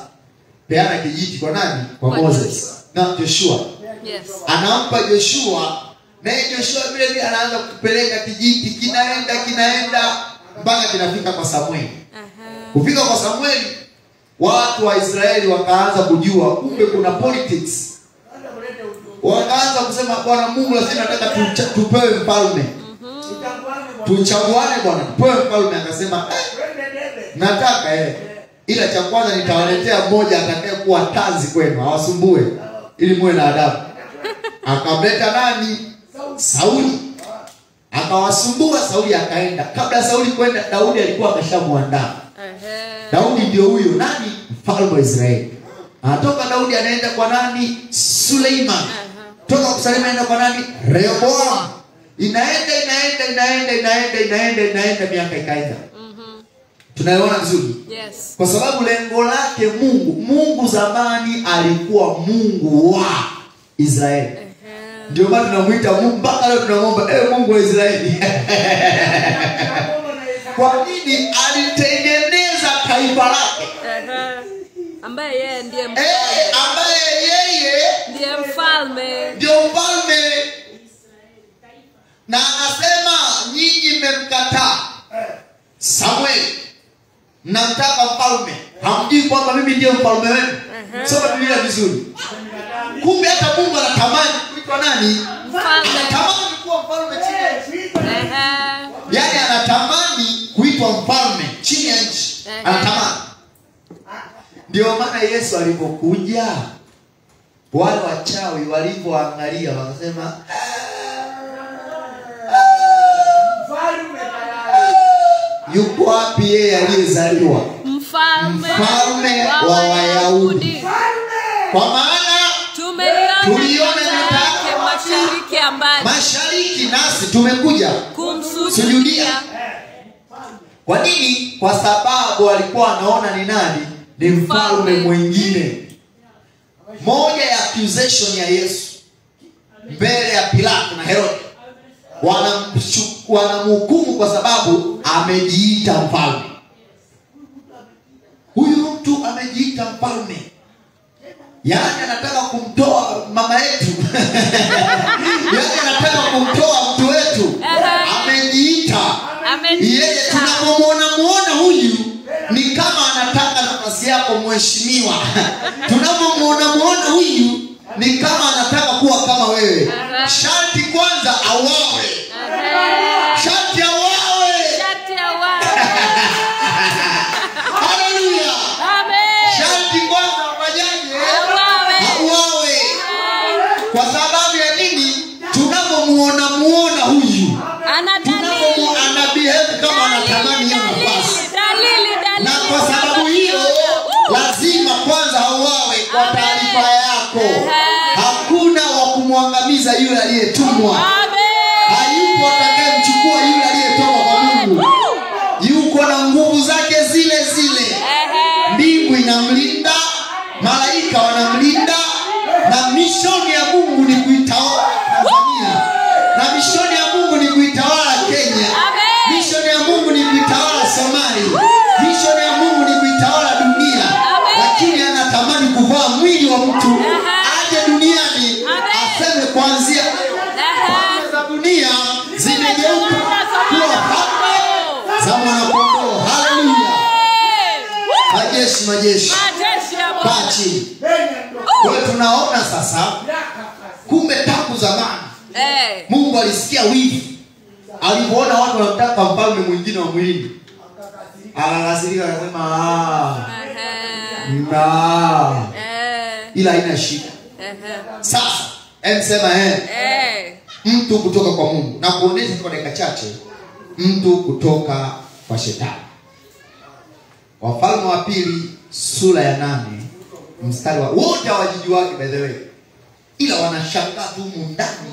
peana kijiti kwa nani? Kwa Moses na Joshua. Yes. Anampa Joshua, na Joshua vile anaanza kupeleka kijiti, kinaenda mpaka kinafika kwa Samueli. Kufika kwa Samueli, watu wa Israeli wakaanza kujua kumbe kuna politics. Wakaanza kusema Bwana Mungu lazima nataka tupewe mfalme. Tuchaguane Bwana, tupewe mfalme. Akasema nataka ila cha kwanza nitawaletea mmoja atakaye kuwa tanzi kwenu, awasumbue ili muwe na adabu. Akamleta nani? Sauli. Akawasumbua, Sauli akaenda. Kabla Sauli kwenda, Daudi alikuwa ameshamwandaa. Daudi ndio huyo nani? Mfalme wa Israeli. Anatoka Daudi anaenda kwa nani? Suleiman. Toka kwa Suleiman anaenda kwa nani? Rehoboam. Inaenda miaka ikaenda. Tunaiona vizuri? Yes. Kwa sababu lengo lake Mungu zamani alikuwa Mungu wa Israeli. Ndio maana tunamuita Mungu mpaka leo tunaomba Mungu wa Israeli. Kwa nini? Alitengeneza taifa lake. Ambaye yeye ndiye mfalme. Ndiye mfalme. Na anasema nyinyi mmemkataa Samuel. Mnamtaka mfalme. Hamjui kwamba mimi ndiye mfalme wenu. Soma Biblia vizuri. Kumbe hata Mungu anatamani kuitwa nani? Mfalme. Anatamani kuwa mfalme chini. Yaani anatamani kuitwa mfalme chini ya nchi. Anatamani. Ndio maana Yesu alipokuja, wale wachawi walipoangalia wakasema yuko wapi yeye aliyezaliwa? Mfalme wa Wayahudi. Kwa maana tuliona nyota yake mashariki nasi tumekuja kumsujudia. Kwa nini? Kwa sababu alikuwa anaona ni nani? ni mfalme mwingine. Moja ya accusation ya Yesu mbele ya Pilato na Herode, wanamhukumu kwa sababu amejiita mfalme. Huyu mtu amejiita mfalme, yaani anataka kumtoa mama yetu yaani anataka kumtoa mtu wetu. Amejiita yeye. Tunapomwona huyu ni kama anataka nafasi yako mheshimiwa. Tunapomwona huyu ni kama anataka kuwa kama wewe. Sharti kwanza auawe. Sharti auawe. Haleluya. Sharti kwanza afanyaje? Auawe. Kwa sababu ya nini? Tunapomwona huyu anabehave kama anatamani hiyo nafasi. Na kwa sababu hiyo lazima kwanza auawe. Kwa taarifa yako, hakuna wa kumwangamiza yule aliyetumwa. Hayupo atakayemchukua yule aliyetumwa kwa Mungu. Yuko na nguvu zake zile zile. Mbingu inamlinda, malaika wanamlinda, na mishoni ya Mungu ni kuitawala Tanzania. Na mishoni ya Mungu ni kuitawala Kenya. Mishoni ya Mungu ni kuitawala Somalia. Mishoni ya Mungu ni kuitawala dunia. Lakini anatamani kuvaa mwili wa mtu aje duniani aseme kuanzia za dunia zimegeuka kuwa falme za mwanakondoo. Haleluya. Majeshi Bachi. Kwa tunaona sasa, kumbe tangu zamani Mungu alisikia wivu alipoona watu wanataka mfalme mwingine wa mwilini. Akakasirika akasema ila haina shida. Sasa sema mtu kutoka kwa Mungu, na kuonesha kwa dakika chache mtu kutoka kwa shetani. Wafalme wa pili sura ya 8 mstari wa wote hawajijuagi by the way, ila wanashangaa tu ndani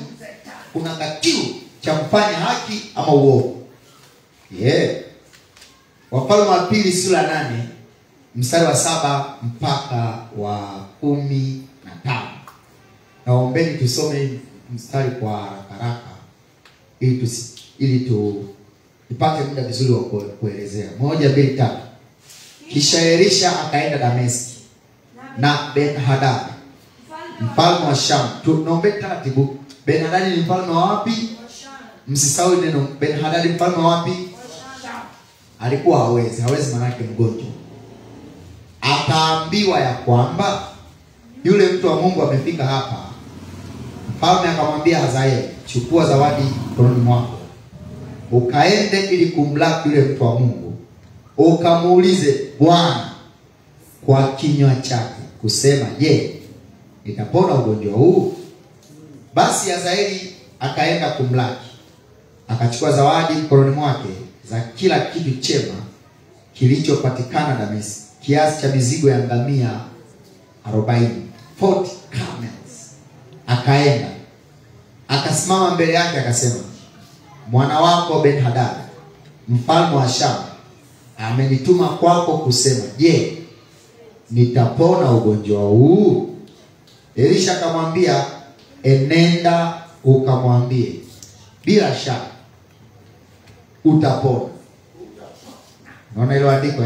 kuna kitu cha kufanya haki ama uovu. Wafalme wa pili sura ya 8 mstari wa 7 mpaka wa 15. Naombeni tusome mstari kwa haraka ili tupate muda vizuri wa kuelezea. 1, 2, 3. Kisha Elisha akaenda Dameski na Ben-Hadad mfalme wa Sham. Tunaombe taratibu. Ben-Hadad ni mfalme wa wapi? Msisahau neno Ben-Hadad mfalme wa wapi? Alikuwa hawezi maana yake mgonjwa. Akaambiwa ya kwamba yule mtu wa Mungu amefika hapa. Mfalme akamwambia Hazaeli, chukua zawadi mkononi mwako, ukaende ili kumlaki yule mtu wa Mungu, ukamuulize Bwana kwa kinywa chake kusema, je, nitapona ugonjwa huu? Basi Hazaeli akaenda kumlaki, akachukua zawadi mkononi mwake za kila kitu chema kilichopatikana Dameski, kiasi cha mizigo ya ngamia 40 camels. Akaenda akasimama mbele yake akasema, mwana wako Ben-Hadad mfalme wa Sham amenituma kwako kusema, je, nitapona ugonjwa huu? Elisha akamwambia, enenda ukamwambie, bila shaka utapona. Unaona hilo andiko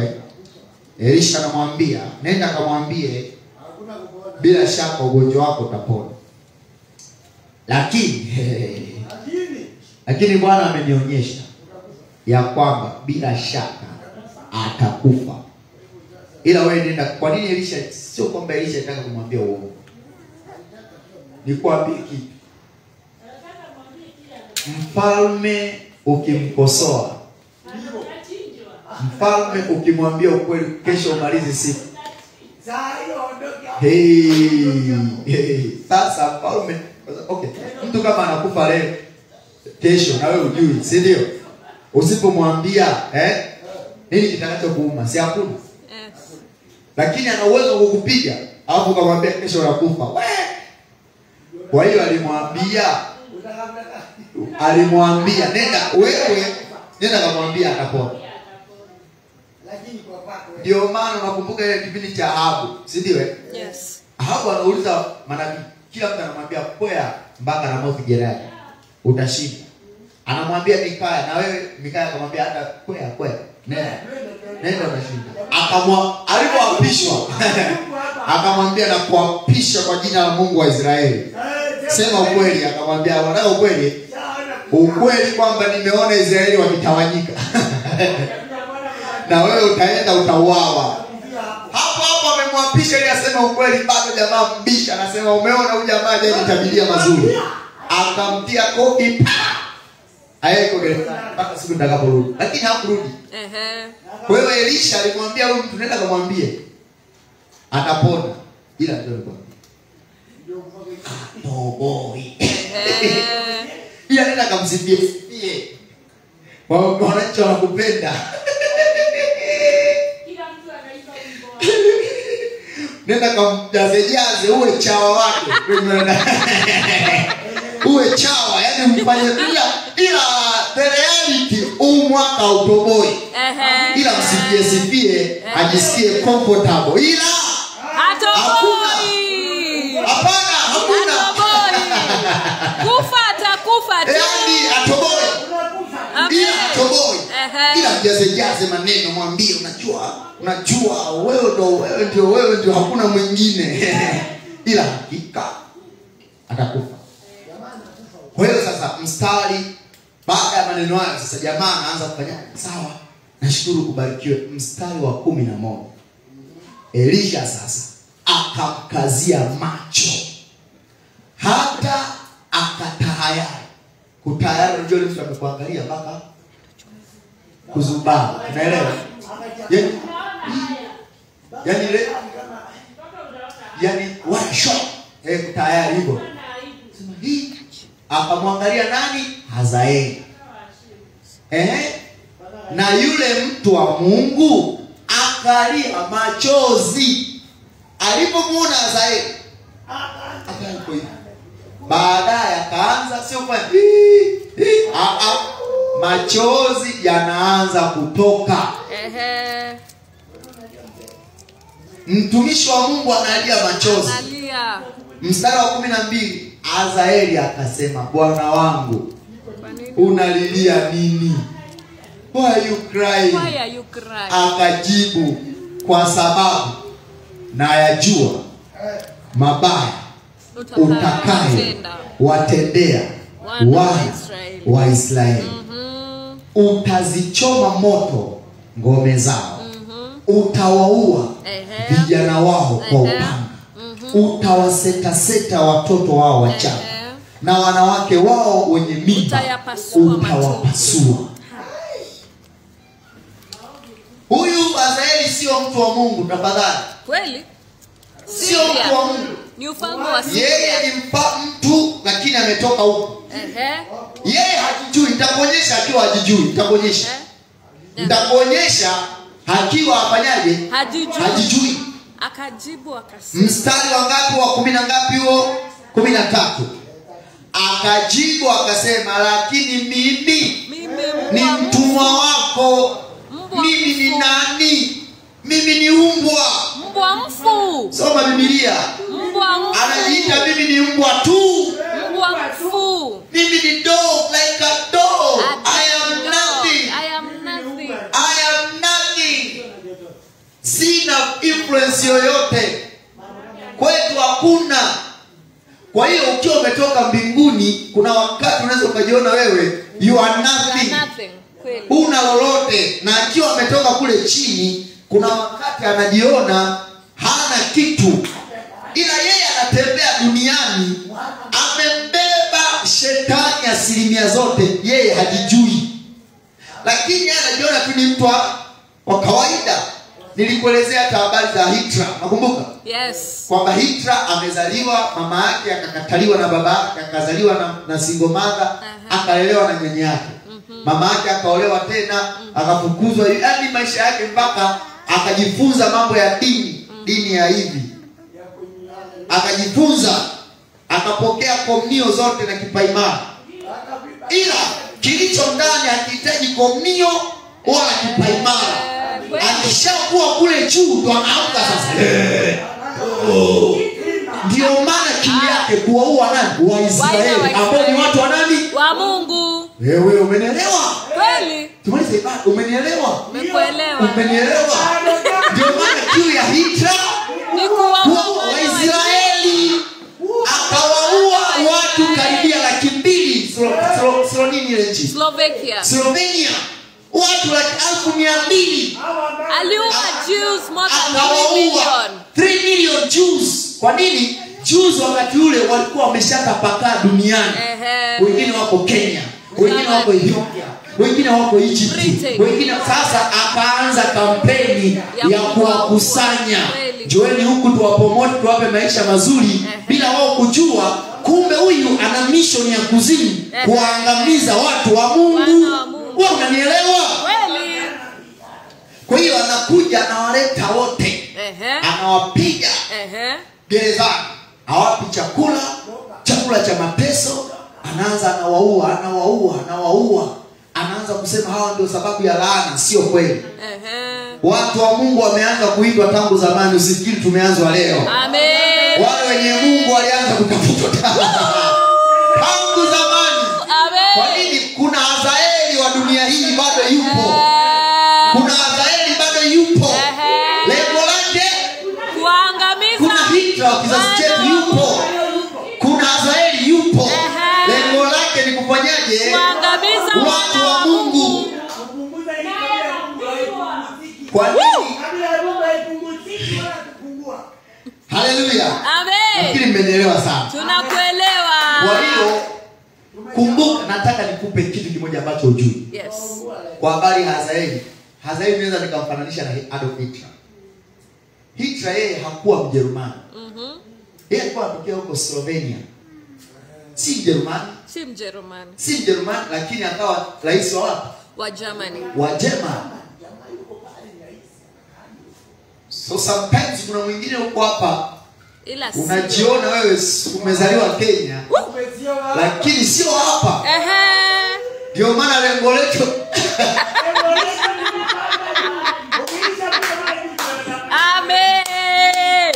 Elisha anamwambia, nenda akamwambie, bila shaka ugonjwa wako utapona. Lakini Bwana amenionyesha ya kwamba bila shaka atakufa. Ila wewe nenda. Kwa nini Elisha? Sio kwamba Elisha anataka kumwambia uongo. Nikwambie kitu. Mfalme ukimkosoa, mfalme ukimwambia ukweli, kesho umalize siku. Sasa mfalme, okay, mtu kama anakufa leo, kesho na wewe ujui, si ndio? Usipomwambia nini kitakacho kuuma, si hakuna. Lakini ana uwezo wa kukupiga, alafu kumwambia kesho unakufa. Kwa hiyo alimwambia nenda wewe, nenda kumwambia atapona. Ndio maana unakumbuka ile kipindi cha Ahabu, si ndio? Yes. Ahabu anauliza manabii, kila mtu anamwambia kwea mpaka na moto Gerari utashinda. Anamwambia Mikaya, na wewe Mikaya akamwambia hata kwea nenda utashinda. Alipoapishwa akamwambia na kuapisha kwa jina la Mungu wa Israeli, sema ukweli. Akamwambia wanao ukweli kwamba nimeona Israeli wakitawanyika na wewe utaenda utauawa. Hapo amemwapisha ili aseme ukweli. Bado jamaa mbisha anasema umeona huyu jamaa je nitabilia mazuri. Akamtia kofi ayeko mpaka siku ndakaporudi, lakini hakurudi. Kwa hiyo Elisha alimwambia huyu mtu nenda kumwambie atapona, ila ndio boy ila nenda kamsifie wananchi wanakupenda. Nenda kamjaze uwe chawa wake uwe chawa, yani mfanye ila the reality mwaka utoboi. Ila msifie ajisikie comfortable, ila hatoboi. Hakuna kufa atakufa tu, yani atoboi. Ila atoboi. Ila mjaze maneno, mwambie unajua wewe ndio hakuna mwingine. Ila hakika atakufa. Kwa hiyo sasa mstari baada ya maneno hayo sasa jamaa anaanza kufanya sawa, nashukuru kubarikiwe. Mstari wa 11 Elisha sasa akamkazia macho hata akatahayari. Kutayari unajua mtu amekuangalia mpaka kuzubaa, unaelewa? Yani one shot kutayari hivyo. Sema hii akamwangalia nani? Hazaeli. Na yule mtu wa Mungu akalia machozi alipomuona Hazaeli. Baadaye akaanza sio kwa machozi yanaanza kutoka. Mtumishi wa Mungu analia machozi. Mstari wa 12 Hazaeli akasema, Bwana wangu unalilia nini? Why are you crying? Akajibu, kwa sababu na yajua mabaya utakayo watendea wana wa Israeli. Utazichoma moto ngome zao, utawaua vijana wao kwa upanga, utawaseta watoto wao wachanga, na wanawake wao wenye mimba utawapasua. Huyu Hazaeli sio mtu wa Mungu, tafadhali. Kweli? Sio mtu wa Mungu. Ni ufalme wa Syria. Yeye ni mtu lakini ametoka huko. Yeye hajijui. Nitakuonyesha akiwa hajijui. Nitakuonyesha akiwa afanyaje? Hajijui. Akajibu akasema. Mstari wa ngapi wa 10 na ngapi huo? 13. Akajibu akasema, lakini mimi ni mtumwa wako. Mimi ni nani? Mimi ni mbwa mfu. Soma Biblia. Anajiita mimi ni mbwa tu. Mbwa mfu. Mimi ni dog, like a dog. I am nothing. Sina influence yoyote. Kwetu hakuna. Kwa hiyo ukiwa umetoka mbinguni, kuna wakati unaweza ukajiona wewe you are nothing. Una lolote. Na akiwa ametoka kule chini, kuna wakati anajiona hana kitu. Ila yeye anatembea duniani, amembeba shetani asilimia zote, yeye hajijui. Lakini yeye anajiona tu ni mtu wa kawaida. Nilikuelezea hata habari za Hitra, nakumbuka? Yes. Kwamba Hitra amezaliwa, mama yake akakataliwa na baba yake, akazaliwa na single mother, akalelewa na nyanya yake. Mama yake akaolewa tena, akafukuzwa. Yaani maisha yake mpaka akajifunza mambo ya dini ya hivi. Akajifunza, akapokea komunio zote na kipaimara. Ila kilicho ndani hakihitaji komunio wala kipaimara. akishakuwa kule juu ndo anaamka sasa. Ndio maana kiu yake kuwaua nani? Waisraeli ambao ni watu wa nani? Wa Mungu. Wewe umenielewa? Kweli? Tumalize ibada, umenielewa? Nimekuelewa. Umenielewa? Ndio maana kiu ya Hitler ni kuwaua Waisraeli, akawaua watu karibia 200,000 Slovenia, watu 200,000. Aliua Jews more than 3 million. 3 million Jews. Kwa nini? Jews wakati ule walikuwa wameshatapakaa duniani. Wengine wako Kenya, wengine wako Ethiopia, wengine wako Egypt, wengine. Sasa akaanza kampeni ya kuwakusanya. Joeni huku tuwapromote, tuwape maisha mazuri bila wao kujua. Kumbe huyu ana mission ya kuzimu, kuangamiza watu wa Mungu. Wewe unanielewa? Kweli. Kwa hiyo anakuja anawaleta wote. Anawapiga gerezani. Hawapi chakula cha mateso. Anaanza anawaua. Anaanza kusema hawa ndio sababu ya laana. Sio kweli. Watu wa Mungu wameanza kuitwa tangu zamani, usifikiri tumeanza leo. Amen. Wale wenye Mungu walianza kutafutwa tangu zamani. Amen. Kwa nini? Kuna Hazaeli wa dunia hii bado yupo. Kuna Hazaeli bado yupo. Lengo lake kuangamiza. Kuna Hitler wa kizazi chetu yupo. Kuna Hazaeli yupo. Lengo lake ni kufanyaje? Kuangamiza watu wa Mungu. Kwa nini? Haleluya. Amen. Nafikiri mmenielewa sana. Tunakuelewa. Kwa hiyo kumbuka, nataka nikupe kitu kimoja ambacho hujui. Yes. Kwa habari ya Hazaeli. Hazaeli naweza nikamfananisha na Adolf Hitler. Hitler yeye hakuwa Mjerumani. Yeye alikuwa anatokea huko Slovenia. Si Mjerumani. Si Mjerumani, lakini akawa rais wa wapi? Wa Germany. Wa Germany. So sometimes kuna mwingine huko hapa unajiona wewe umezaliwa Kenya, lakini sio hapa. Ndio maana lengo letu Amen.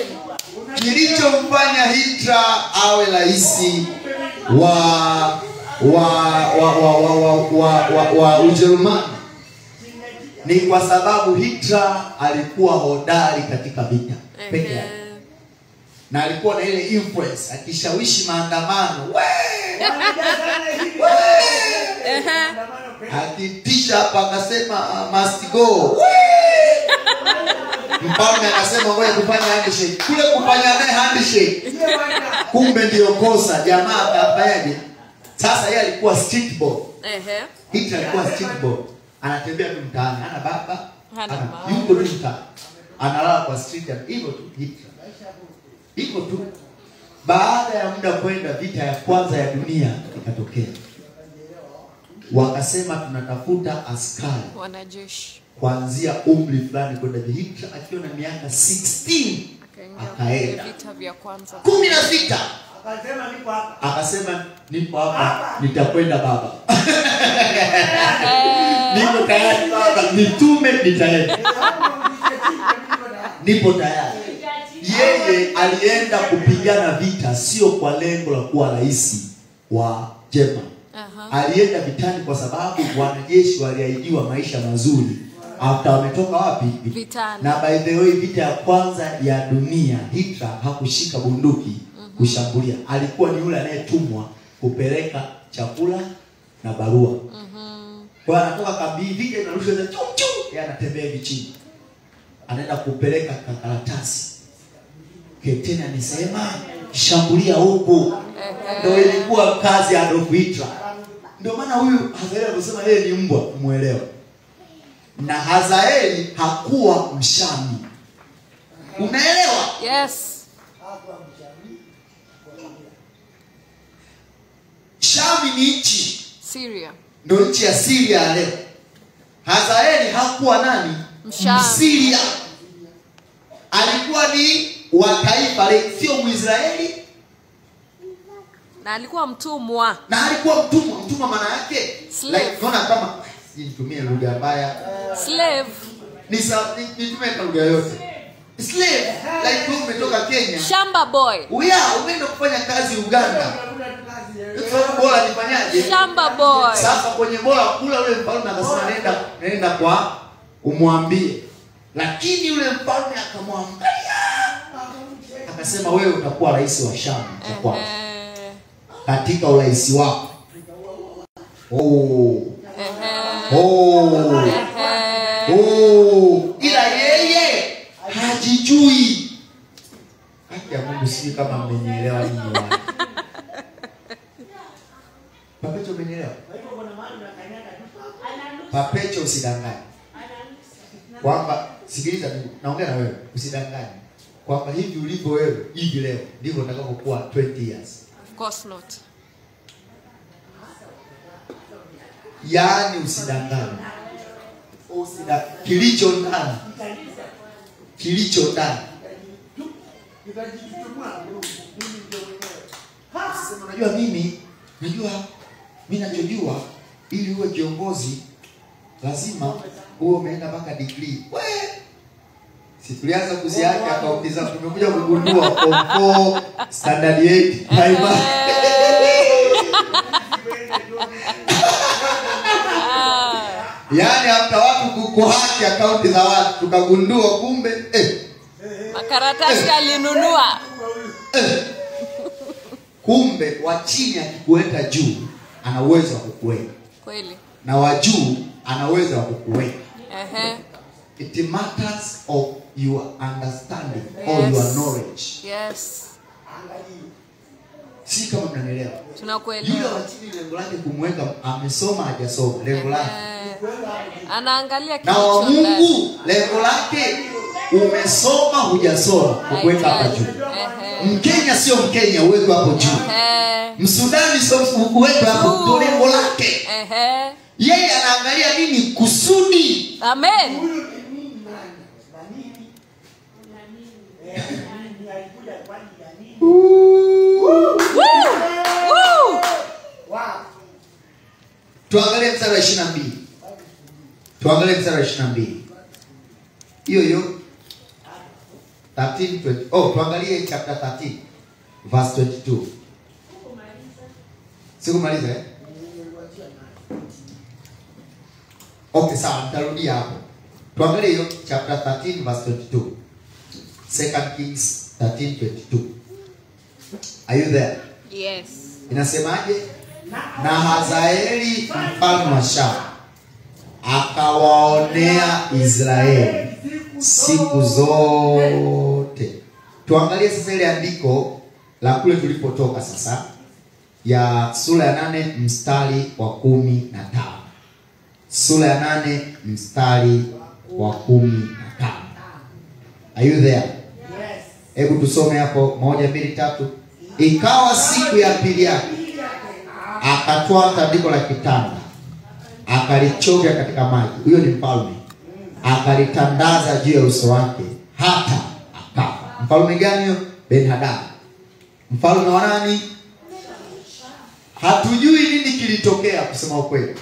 Kilichomfanya Hitler awe rais wa Ujerumani ni kwa sababu Hitler alikuwa hodari katika vita peke yake. Na alikuwa na ile influence, akishawishi maandamano. Akitisha hapa akasema must go. Mfalme akasema ngoja tufanye handshake. Kule kufanya naye handshake, kumbe ndio kosa. Jamaa akafanyaje? Sasa yeye alikuwa street boy. Hitler alikuwa street boy. Anatembea tu mtaani, hana baba, yuko tu mtaani. Analala kwa street hivyo tu Hitler. Hivyo tu. Baada ya muda kwenda, vita ya kwanza ya dunia ikatokea. Wakasema tunatafuta askari wanajeshi kuanzia umri fulani kwenda. Hitler akiwa na miaka 16 akaenda vita vya kwanza 16. Akasema nipo hapa, nitakwenda baba. Nipo tayari baba, nitume nitaenda. Nipo tayari. Yeye alienda kupigana vita sio kwa lengo la kuwa rais wa Germany. Alienda vitani kwa sababu wanajeshi waliahidiwa maisha mazuri after wametoka wapi? Vitani. Na by the way, vita ya kwanza ya dunia Hitler hakushika bunduki kushambulia. Alikuwa ni yule anayetumwa kupeleka chakula na barua. Kwa anatoka kambi, vita inarusha za chuchu, yeye anatembea hivi chini. Anaenda kupeleka karatasi. Kapteni anisema shambulia huko. Ndio ilikuwa kazi ya Adolf Hitler. Ndio maana huyu Hazaeli anasema yeye ni mbwa, muelewa. Na Hazaeli hakuwa Mshami. Unaelewa? Yes. Shami ni nchi. Syria. Ndio nchi ya Syria leo. Hazaeli hakuwa nani? Msiria. Alikuwa ni wa taifa sio Mwisraeli. Na alikuwa mtumwa. Mtumwa maana yake like unaona kama nitumie lugha mbaya. Slave. nitumeka lugha yote. Slave, like wewe umetoka Kenya. Shamba boy. Umeenda kufanya kazi Uganda. Sasa bora nifanyaje? Shamba boy. Sasa kwenye bora kula ule mfalme akasema nenda kwa umwambie. Lakini yule mfalme akamwangalia. Akasema wewe utakuwa rais wa Shamu cha kwanza. Katika urais wako. Ila yeye hajijui. Haki ya Mungu, sijui kama mmenielewa ninyi watu. Papecho mmenielewa? Papecho usidanganye. Kwamba sikiliza tu, naongea na wewe, usidanganye. Kwamba hivi ulivyo wewe, hivi leo ndivyo utakapokuwa 20 years. Of course not. Yaani usidanganye. Kilicho ndani. Sema unajua mimi nachojua ili uwe kiongozi lazima uwe umeenda mpaka degree. Si tulianza kuziacha akauliza tumekuja kugundua form 4 standard 8 primary. Yaani hata watu kukuhaki akaunti za watu tukagundua kumbe makaratasi alinunua. Kumbe wa chini akikuweka juu ana uwezo wa kukuweka. Kweli. Na wa juu ana uwezo wa kukuweka. It matters of your understanding or your knowledge. Yes. Si kama mnanielewa. Tunakuelewa. Yule wa chini lengo lake kumweka amesoma hajasoma, lengo lake. Anaangalia kitu. Na wa Mungu lengo lake umesoma hujasoma, kukuweka hapa juu. Mkenya sio Mkenya uwekwe hapo juu. Msudani sio uwekwe hapo juu, lengo lake. Yeye anaangalia nini? Kusudi. Amen. Tuangalie mstari wa 22. Hiyo 13:20. Tuangalie chapter 13 verse 22. Sikumaliza Okay, sawa, nitarudia hapo. Tuangalie hiyo chapter 13 verse 22. 2 Kings 13:22. Are you there? Yes. Inasemaje? Na Hazaeli mfalme wa Shamu akawaonea Israeli siku zote. Tuangalie sasa ile andiko la kule tulipotoka sasa ya sura ya 8 mstari wa 15. Sura ya 8 mstari wa 15. Are you there? Yes. Hebu tusome hapo 1 2 3. Ikawa siku ya pili yake akatoa tandiko la kitanda akalichovya katika maji. Huyo ni mfalme. Akalitandaza juu ya uso wake hata akafa. Mfalme gani huyo? Ben-Hadad. Mfalme wa nani? Hatujui nini kilitokea kusema ukweli.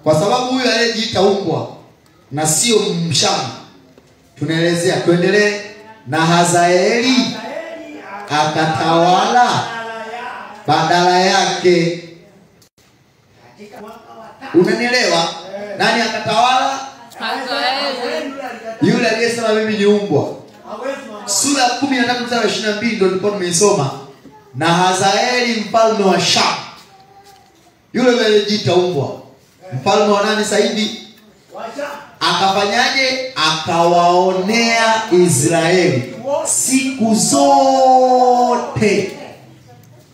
Kwa sababu huyu aliyejiita umbwa na sio Mshamu. Tunaelezea, tuendelee. Na Hazaeli akatawala badala yake. Unanielewa? Nani akatawala? Hazaeli. Yule aliyesema mimi ni umbwa. Sura 13 mstari wa 22 ndio tulikuwa tumeisoma. Na Hazaeli mfalme wa Shamu. Yule aliyejiita umbwa. Mfalme wa nani sasa hivi? Akafanyaje? Akawaonea Israeli siku zote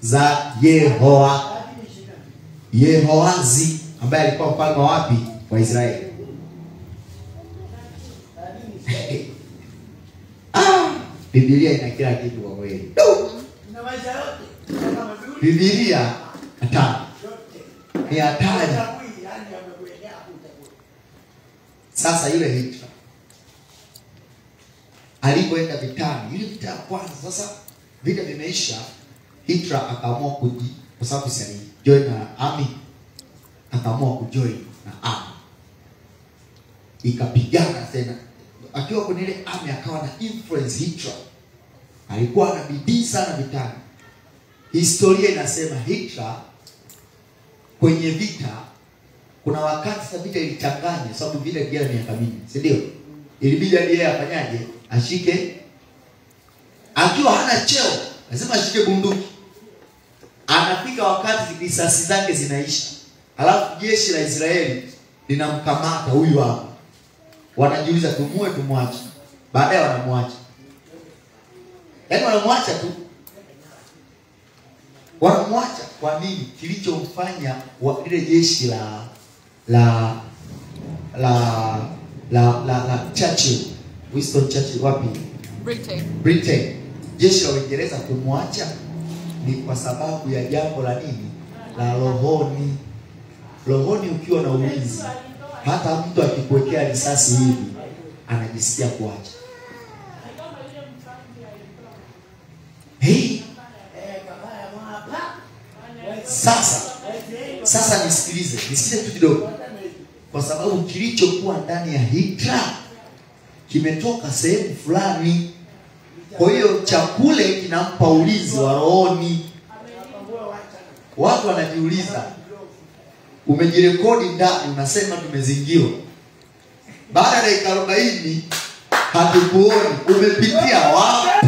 za Yehoazi ambaye alikuwa mfalme wapi? Wa Israeli. Biblia ina kila kitu kwa kweli. Biblia hatari. Ni hatari. Sasa yule Hitler alipoenda vitani, ile vita ya kwanza, sasa vita vimeisha, Hitler akaamua kwa sababu si join na army, akaamua kujoin na army. ikapigana tena. Akiwa kwenye ile army akawa na influence Hitler. Alikuwa na bidii sana vitani. Historia inasema Hitler kwenye vita, kuna wakati sasa vita ilichanganya, sababu vita ilianza miaka mingi, si ndio? Ilibidi yeye afanyaje? Ashike, akiwa hana cheo, lazima ashike bunduki. Anafika wakati risasi zake zinaisha, alafu jeshi la Israeli linamkamata huyu hapa. Wanajiuliza tumue tumwache. Baadaye wanamwacha. Yaani wanamwacha tu. Wanamwacha kwa nini? Kilichomfanya ile jeshi la Churchill, Winston Churchill wapi? Britain. Jeshi la Uingereza kumwacha ni kwa sababu ya jambo la nini? La rohoni. Rohoni ukiwa na ulinzi, hata mtu akikuwekea risasi hivi anajisikia kuacha. Hey. Sasa nisikilize tu kidogo. Kwa sababu kilichokuwa ndani ya Hitler kimetoka sehemu fulani. Kwa hiyo chakule kinampa ulinzi wa rohoni. Watu wanajiuliza, umejirekodi ndani unasema tumezingiwa. Baada ya dakika 40 hatukuoni, umepitia wapi?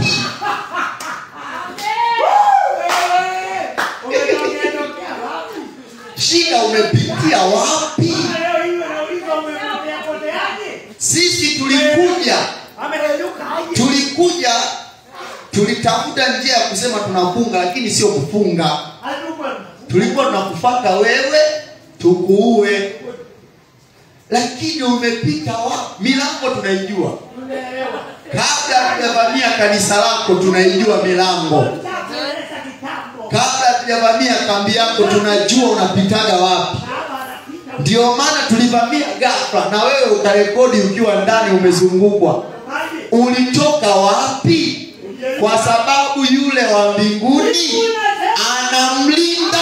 Shida umepitia wapi? Sisi tulitafuta njia ya kusema tunafunga, lakini sio kufunga. Tulikuwa tunakufuata wewe tukuue. Lakini umepita wapi? Milango tunaijua. Kabla hatujavamia kanisa lako tunaijua milango. Kabla hatujavamia kambi yako tunajua unapitaga wapi. Ndio maana tulivamia ghafla na wewe utarekodi ukiwa ndani umezungukwa. Ulitoka wapi? Kwa sababu yule wa mbinguni anamlinda.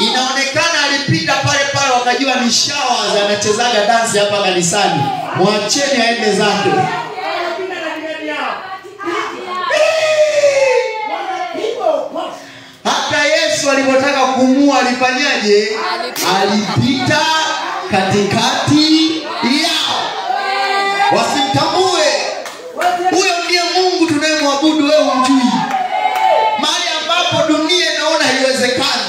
Inaonekana alipita pale wakajua ni showers anachezaga dance hapa kanisani. Mwacheni aende zake. Hata Yesu alipotaka kumua alifanyaje? Alipita katikati yao. Wasimtambue. Huyo ndiye Mungu tunayemwabudu, wewe umjui. Mahali ambapo dunia inaona haiwezekani,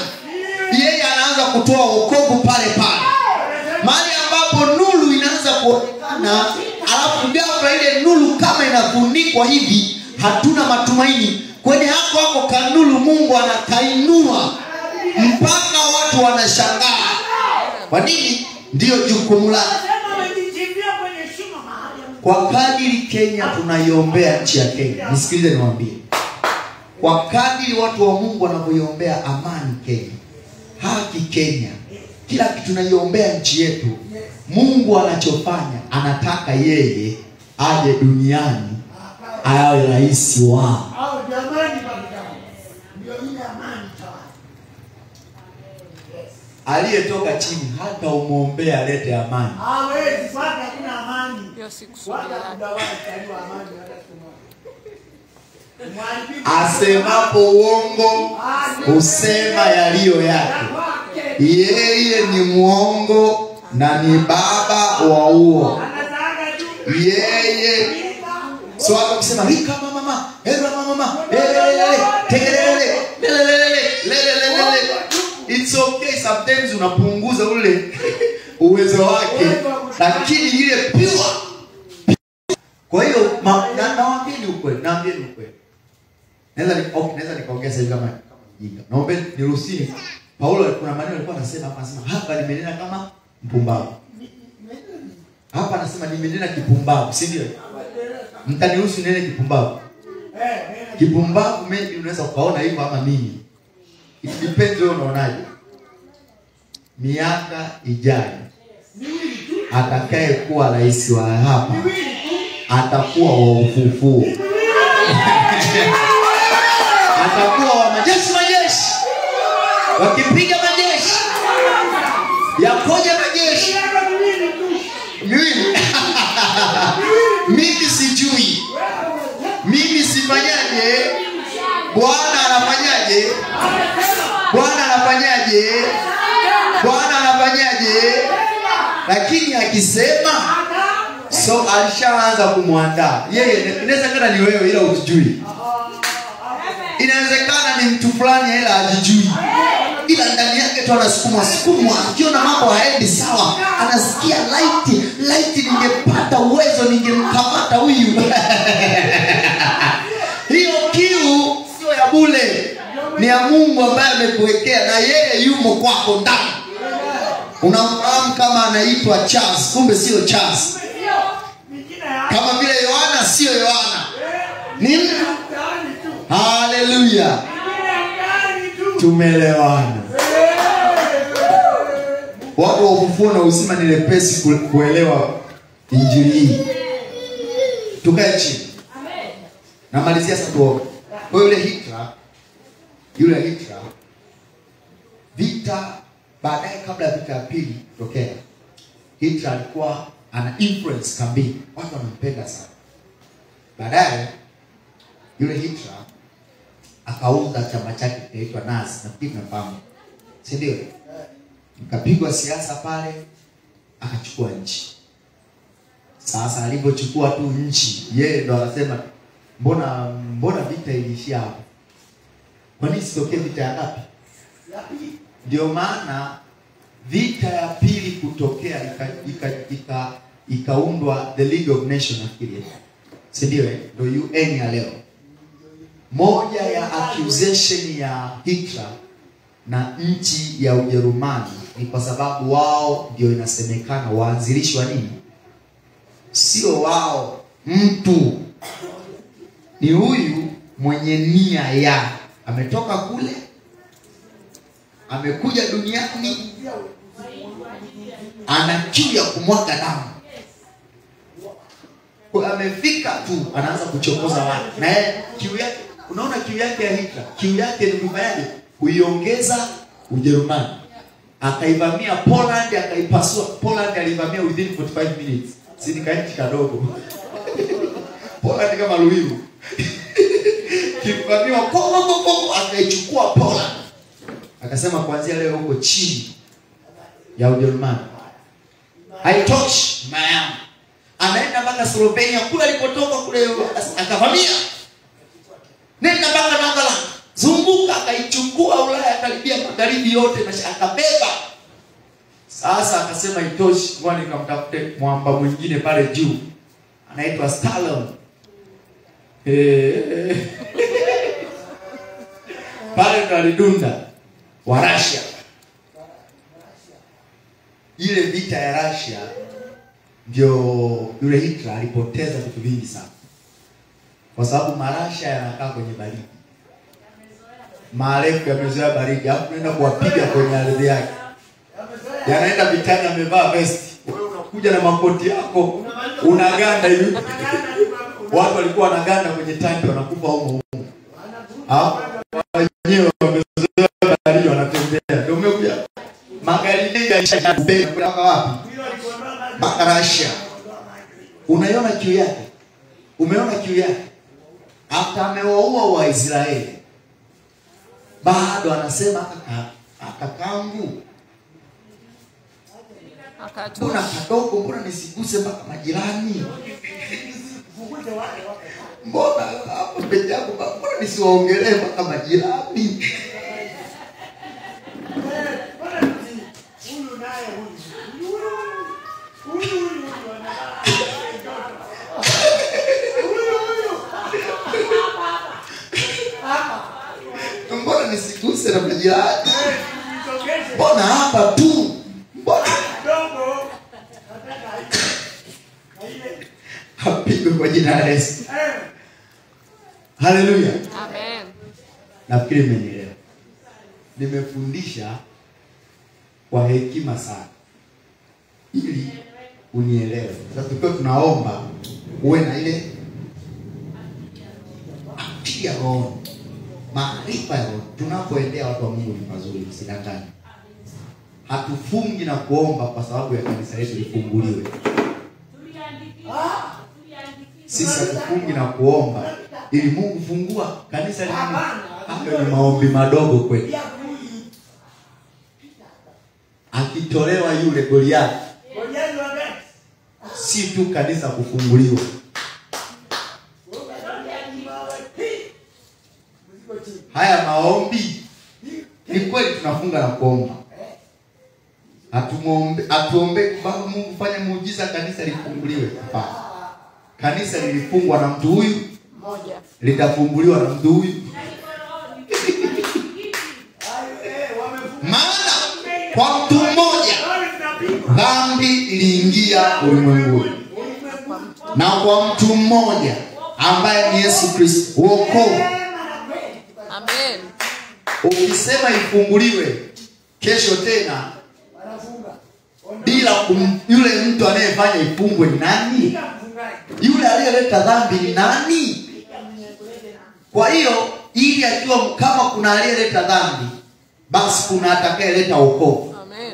yeye anaanza kutoa wokovu pale. Mahali ambapo nuru inaanza kuonekana, alafu ghafla ile nuru kama inafunikwa hivi, hatuna matumaini. Kwenye hapo kanuru Mungu anakainua mpaka watu wanashangaa. Kwa nini? Ndio jukumu lake. Kwa kadiri Kenya tunaiombea nchi ya Kenya. Nisikilize niwaambie. Kwa kadiri watu wa Mungu wanavyoiombea amani Kenya, haki Kenya, kila kitu tunaiombea nchi yetu, Mungu anachofanya anataka yeye aje duniani awe rais wao. Aliyetoka chini hata umuombea alete amani. Hawezi pata kuna amani. Asemapo uongo usema yaliyo yake. Yeye ni muongo na ni baba wa uo. Yeye so akisema rika mama, hera mama, tegelele. It's okay sometimes unapunguza ule uwezo wake, lakini ile pure. Kwa hiyo naambieni ukweli. Naweza nikaongeza hivi kama jinga. Naomba niruhusieni. Paulo kuna maneno alikuwa anasema hapa nimenena kama mpumbavu. Hapa anasema nimenena kipumbavu, si ndio? Mtaniruhusu nene kipumbavu. Kipumbavu maybe unaweza kuona hivyo ama mimi. It depends wewe unaonaje. Miaka ijayo atakaye kuwa rais wa hapa atakuwa wa ufufuo. Atakuwa wa majeshi wakipiga majeshi ya koja majeshi miwili. Mimi sijui, mimi sifanyaje, Bwana anafanyaje, Bwana anafanyaje, Bwana anafanyaje. Lakini akisema, so alishaanza kumwandaa yeye. Inawezekana ni wewe ila utujui, inawezekana ni mtu fulani ila hajijui, ila ndani yake tu anasukumwa. Akiona mambo haendi sawa, anasikia light, ningepata uwezo ningemkamata huyu. Hiyo kiu sio ya bure, ni ya Mungu ambaye amekuwekea, na yeye yumo kwako ndani. Unamfahamu kama anaitwa Charles, kumbe sio Charles. Kama vile Yohana sio Yohana, ni mtu. Haleluya, tumelewana. Watu wa ufufuo na uzima ni lepesi kuelewa injili hii. Tukae chini. Namalizia sasa tuombe. Kwa yule Hitler vita baadaye, kabla ya vita ya pili kutokea, Hitler alikuwa ana influence kambini, watu wanampenda sana. Baadaye yule Hitler akaunda chama chake kinaitwa Nazi, nafikiri mnafahamu, si ndio? Ikapigwa siasa pale, akachukua nchi. Sasa alipochukua tu nchi, yeye ndo akasema mbona vita iliishia hapo? Kwa nini sitokee vita ya ngapi? Ndio maana vita ya pili kutokea ikaundwa the League of Nations, nafikiri, si ndio? Ndio UN ya leo. Moja ya accusation ya Hitler na nchi ya Ujerumani ni kwa sababu wao ndio inasemekana waanzilishi wa nini? Sio wao, mtu ni huyu mwenye nia ya ametoka kule, amekuja duniani, ana kiu ya kumwaga damu. Kwa amefika tu anaanza kuchokoza watu, na yeye kiu yake, unaona kiu yake ya Hitler, kiu yake ni kufanyaje? Kuiongeza Ujerumani. Akaivamia Poland, akaipasua Poland, alivamia within 45 minutes. Si ni kaiti kadogo. Poland kama Luiru. Kivamiwa akaichukua Poland. Akasema kuanzia leo huko chini ya Ujerumani. Haitoshi mayam. Anaenda mpaka Slovenia kule alipotoka kule, akavamia. Nenda mpaka Netherlands. Zunguka akaichukua Ulaya karibia magharibi yote na akabeba. Sasa akasema itoshi, ngoja nikamtafute mwamba mwingine pale juu. Anaitwa Stalin. Pale ndo alidunda wa Russia. Ile vita ya Russia ndio yule Hitler alipoteza vitu vingi sana. Kwa sababu Marussia yanakaa kwenye baridi. Marefu yamezoea baridi, hapo unaenda kuwapiga kwenye ardhi yake. Yanaenda vitani amevaa vest. Wewe unakuja na makoti yako, unaganda hivi. Watu walikuwa wanaganda kwenye tanki, wanakufa huko. Wenyewe wamezoea baridi, wanatembea. Ndio umekuja. Magari yalishakuwa wapi? Russia. Unaiona kiu yake? Umeona kiu yake? Hata amewaua Waisraeli, bado anasema akakangu mbona kadogo, mbona nisiguse mpaka majirani, mbona hapo peke yako, mbona nisiwaongelee mpaka majirani. Mbona nisiguse na majirani, mbona hapa tu, mbona hapigwe kwa jina la Yesu. Haleluya, amen. Nafikiri mmenielewa. Nimefundisha kwa hekima sana ili unielewe. Sasa tukiwa tunaomba uwe na ile akili ya roho, maarifa ya roho. Tunapoendea watu wa Mungu ni pazuri, usidanganye. hatufungi na kuomba kwa sababu ya kanisa letu lifunguliwe. Sisi hatufungi na kuomba ili Mungu fungua kanisa letu. Hayo ni maombi madogo kweli. Akitolewa yule Goliathi, si tu kanisa kufunguliwa. Haya maombi ni kweli tunafunga na kuomba. Atuombe Baba Mungu fanya muujiza kanisa lifunguliwe. Hapana. Kanisa lilifungwa na mtu huyu mmoja, litafunguliwa na mtu huyu. Maana kwa mtu mmoja dhambi iliingia ulimwenguni, na kwa mtu mmoja ambaye ni Yesu Kristo wokovu. Amen. Ukisema ifunguliwe kesho tena bila yule mtu anayefanya ifungwe ni nani? Yule aliyeleta dhambi ni nani? Kwa hiyo ili akiwa kama kuna aliyeleta dhambi, basi kuna atakayeleta wokovu. Amen.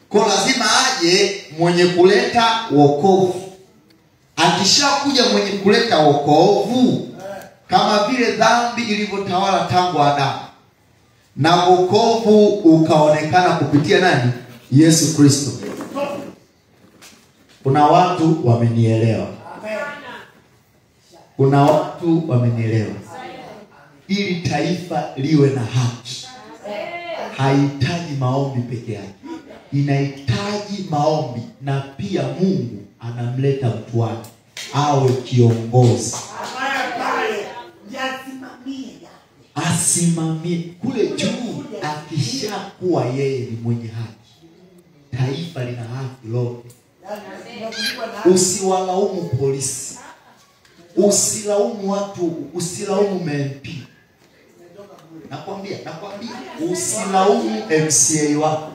Kwa lazima aje mwenye kuleta wokovu. Akishakuja mwenye kuleta wokovu, kama vile dhambi ilivyotawala tangu Adamu, na wokovu ukaonekana kupitia nani? Yesu Kristo. Kuna watu wamenielewa. Kuna watu wamenielewa. Ili taifa liwe na haki, haihitaji maombi peke yake. Inahitaji maombi na pia Mungu anamleta mtu wake awe kiongozi. Asimamie kule juu. Akishakuwa yeye ni mwenye haki, taifa lina haki lote. Usiwalaumu polisi, usilaumu watu, usilaumu MP. Nakwambia usilaumu MCA wako,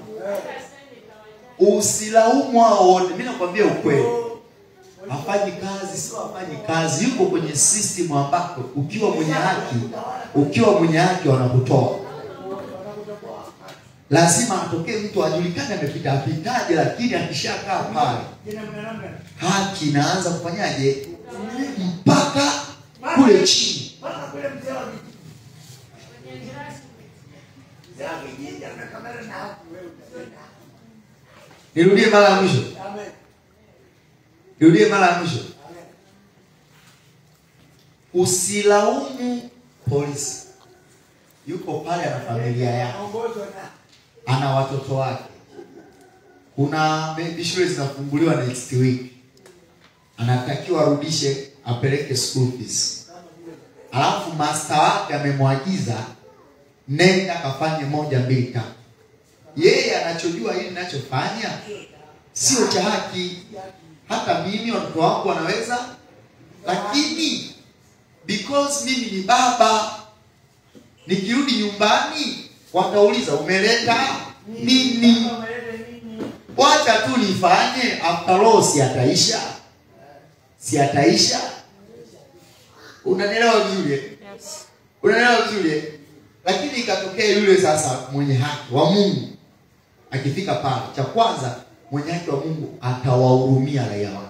usilaumu hao wote. Mimi nakwambia ukweli, hafanyi kazi, sio hafanyi kazi, yuko kwenye system ambako ukiwa mwenye haki wanakutoa. Lazima atokee mtu ajulikane amepita apitaje, lakini akishakaa pale haki inaanza kufanyaje mpaka kule chini. Nirudie mara ya mwisho. Usilaumu polisi. Yuko pale ana familia yake, ana watoto wake. Kuna maybe shule zinafunguliwa next week, anatakiwa arudishe apeleke school fees. Alafu master wake amemwagiza nenda kafanye 1 2 3. Yeye anachojua hili ninachofanya sio cha haki. Hata mimi watoto wangu wanaweza, lakini because mimi ni baba, nikirudi nyumbani watauliza umeleta nini? Wacha tu nifanye, after all si ataisha. Unanielewa vizuri? Yes. Unanielewa vizuri? Lakini ikatokea yule sasa mwenye haki wa Mungu akifika pale, cha kwanza mwenye haki wa Mungu atawahurumia raia wake.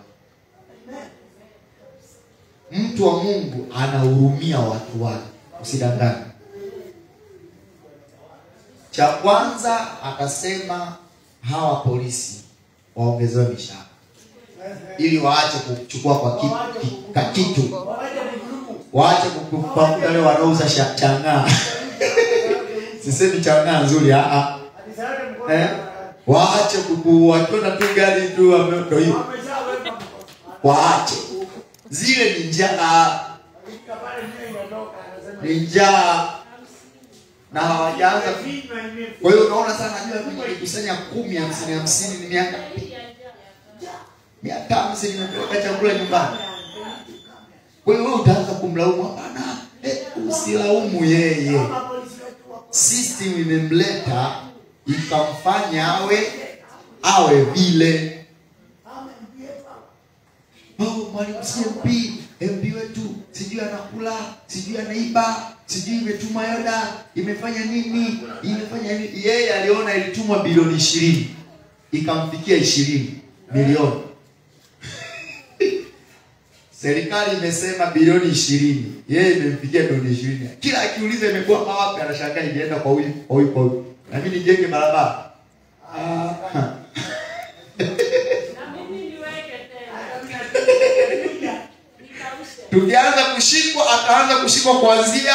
Mtu wa Mungu anahurumia watu wake, usidanganye. Cha kwanza atasema hawa polisi waongezewe mishahara ili waache kuchukua kwa kitu. Waache kukupa wale wanauza chang'aa. Sisemi chang'aa nzuri waache kukuwakiona tu gari tu ndio hiyo. Waache. Zile ni njaa. Na hawajaanza. Kwa hiyo unaona sana najua mimi nilikusanya 10 50 ni miaka 500 nimepeleka chakula nyumbani. Kwa hiyo wewe utaanza kumlaumu. Hapana, usilaumu yeye. System imemleta ikamfanya awe vile. Mwalimu MP wetu sijui anakula, sijui anaiba, sijui imetumwa yoda, imefanya nini, imefanya nini. Yeye aliona ilitumwa bilioni 20, ikamfikia 20 milioni. Serikali imesema bilioni 20, yeye imemfikia bilioni 20. Kila akiuliza imekuwa wapi, anashangaa imeenda kwa huyu. Na mimi nijenge barabara. Tukianza kushikwa, ataanza kushikwa kuanzia.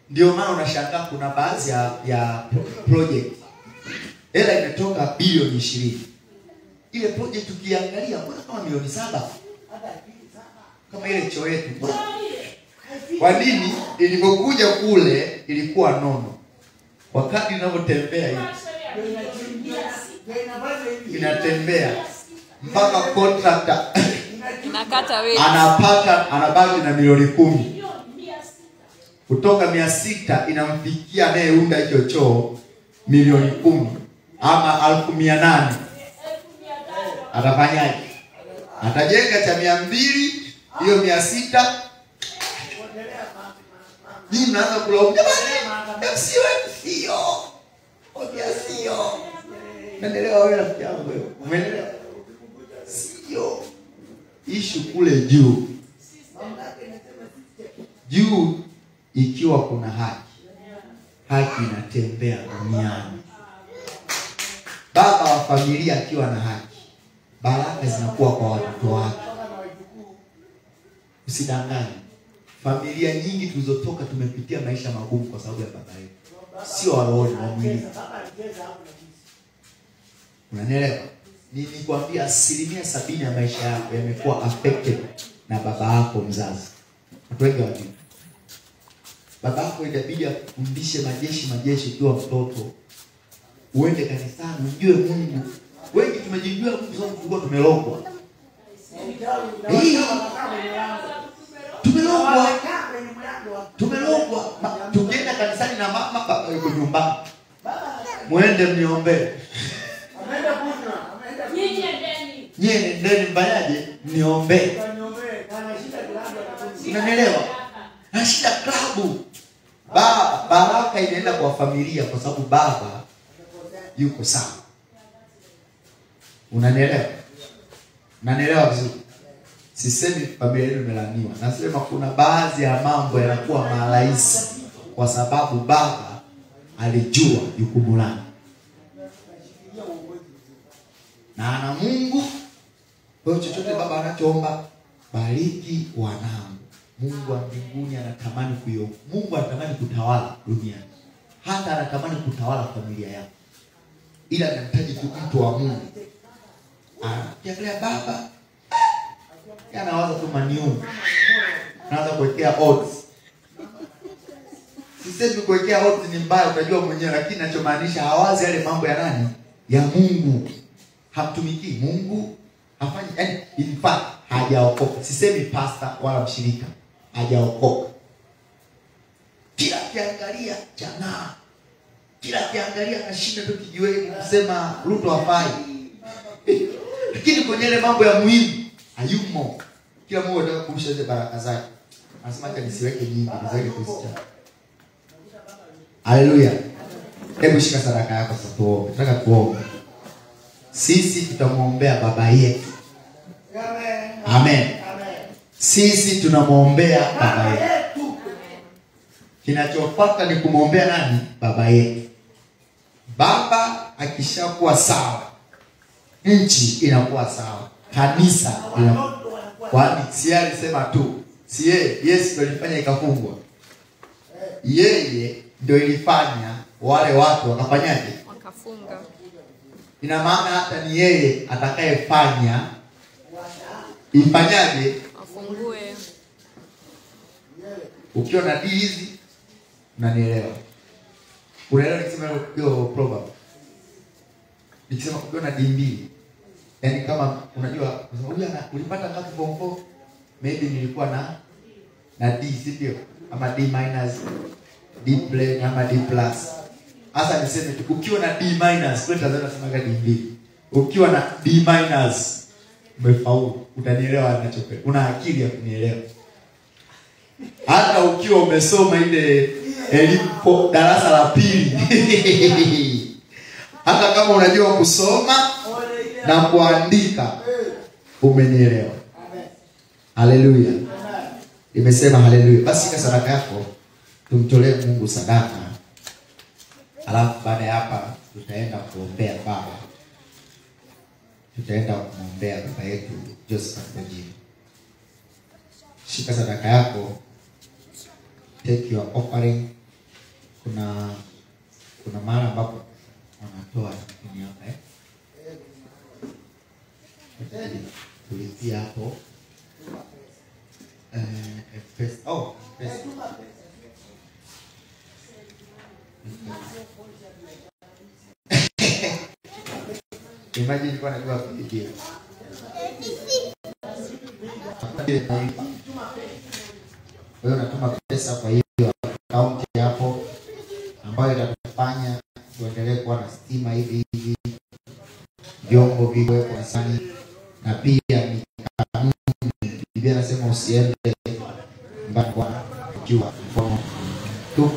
Ndio maana unashangaa kuna baadhi ya project hela imetoka bilioni 20. Ile project ukiangalia mbona kama milioni 7? Kama ile choo yetu. Kwa nini? Ilipokuja kule ilikuwa nono. Wakati inavyotembea hivi inatembea mpaka contractor inakata wewe anabaki na milioni 10. Kutoka 600 inamfikia anayeunda hicho choo milioni 10 ama 1800. Atafanyaje? Atajenga cha 200, hiyo 600. Ni mnaanza kulaumu jamani, sio. Naelewa wewe rafiki yangu wewe. Umeelewa? Sio. Issue kule juu. Juu ikiwa kuna haki inatembea duniani. Baba wa familia akiwa na haki, baraka zinakuwa kwa watoto wake. Usidanganye. Familia nyingi tulizotoka tumepitia maisha magumu kwa sababu ya baba yetu. Sio roho na mwili. Unanielewa? Nilikwambia 70% ya maisha yako yamekuwa affected na baba yako mzazi. Watu wengi wajui. Baba yako inabidi akufundishe majeshi ukiwa mtoto. Uende kanisani, ujue Mungu. Wengi tumejijua Mungu sababu tulikuwa tumelogwa. Tumelogwa. Tukienda kanisani na mama baba yuko nyumbani. Muende mniombe. Nyie ndeni mbanyaje niombe. Unanielewa? Anashida klabu. Baraka inaenda kwa familia kwa sababu baba yuko sawa. Unanielewa? Unanielewa vizuri? Sisemi familia yenu imelaniwa. Nasema kuna baadhi ya mambo yanakuwa marahisi kwa sababu baba alijua jukumu lake. Na ana Mungu. Kwa hiyo chochote baba anachoomba, bariki wanangu. Mungu wa mbinguni anatamani Mungu anatamani kutawala duniani. Hata anatamani kutawala familia yako. Ila anahitaji tu mtu wa Mungu. Kiangalia baba anawaza tu manium. Anaanza kuwekea odds. Sisemi kuwekea odds ni mbaya, utajua mwenyewe, lakini ninachomaanisha hawazi yale mambo ya nani? Ya Mungu. Hamtumiki Mungu, hafanyi, yani in fact hajaokoka. Sisemi pastor wala mshirika, hajaokoka. Kila kiangalia jana, kila kiangalia kashinda tu kijiweni kusema Ruto hafai. Lakini kwenye ile mambo ya muhimu hayumo. Kila mmoja anataka kurusha zile baraka zake. Anasema acha nisiweke nyingi, niweke tu. Haleluya. Hebu shika sadaka yako sasa tuombe. Nataka tuombe. Sisi tutamuombea baba yetu. Amen. Sisi tunamuombea baba yetu. Kinachofuata ni kumuombea nani? Baba yetu. Baba akishakuwa sawa, nchi inakuwa sawa. Kanisa inakuwa. Kwani si alisema tu, si yeye Yesu ndio alifanya ikafungwa. Yeye ndio ilifanya wale watu wakafanyaje? Wakafunga. Ina maana hata ni yeye atakayefanya ifanyaje? Afungue. Ukiwa na D hizi unanielewa. Unaelewa nikisema hiyo proverb. Nikisema ukiwa na D mbili, yani kama unajua ulipata ngapi form 4? Maybe nilikuwa na D, sio? Ama D minus, D plus ama D plus. Hasa niseme tu ukiwa na D minus, kwa Tanzania tunasema D mbili. Ukiwa na D minus umefaulu. Utanielewa ninachopenda. Una akili ya kunielewa. hata ukiwa umesoma ile elimu darasa la pili. Hata kama unajua kusoma na kuandika, umenielewa? Haleluya. Nimesema haleluya. Basi kwa sadaka yako tumtolee Mungu sadaka. Alafu baada ya hapa tutaenda kuombea baba. Tutaenda kumwombea baba yetu Joseph Bojini. Shika sadaka yako. Take your offering. Kuna mahali ambapo wanatoa chini hapa tulipia hapo. Imagine kwa najua kupigia. Wewe unatuma pesa kwa hiyo account hapo ambayo itatufanya tuendelee kuwa na stima hivi vyombo viwekwe sani, na pia ni kanuni. Biblia inasema usiende mbali kwa ukiwa mkono tu.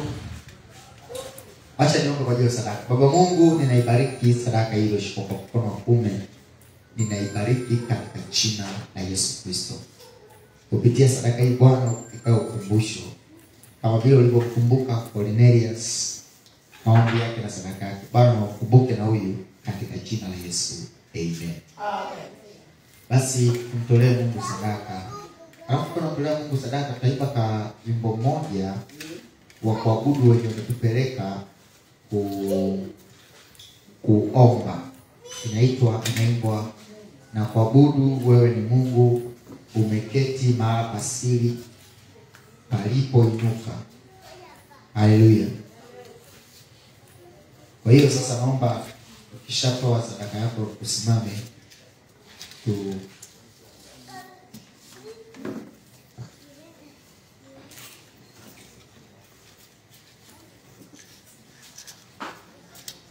Acha niombe kwa ajili ya sadaka. Baba Mungu, ninaibariki sadaka hiyo ishike kwa mkono wa kuume. Ninaibariki katika jina la Yesu Kristo. Kupitia sadaka hii Bwana, ikae ukumbusho kama vile ulivyokumbuka Cornelius maombi yake na sadaka yake. Bwana, ukumbuke na huyu katika jina la Yesu. Amen. Amen. Basi tumtolee Mungu sadaka. Alafu tunamtolea Mungu sadaka, tutaipa ka wimbo moja wa kuabudu wenye umetupeleka kuomba. Inaimbwa na kuabudu wewe ni Mungu umeketi mahali pasiri palipoinuka. Haleluya. Kwa hiyo sasa naomba ukishatoa sadaka yako usimame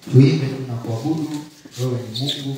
tuimbe na kuabudu wewe ni Mungu.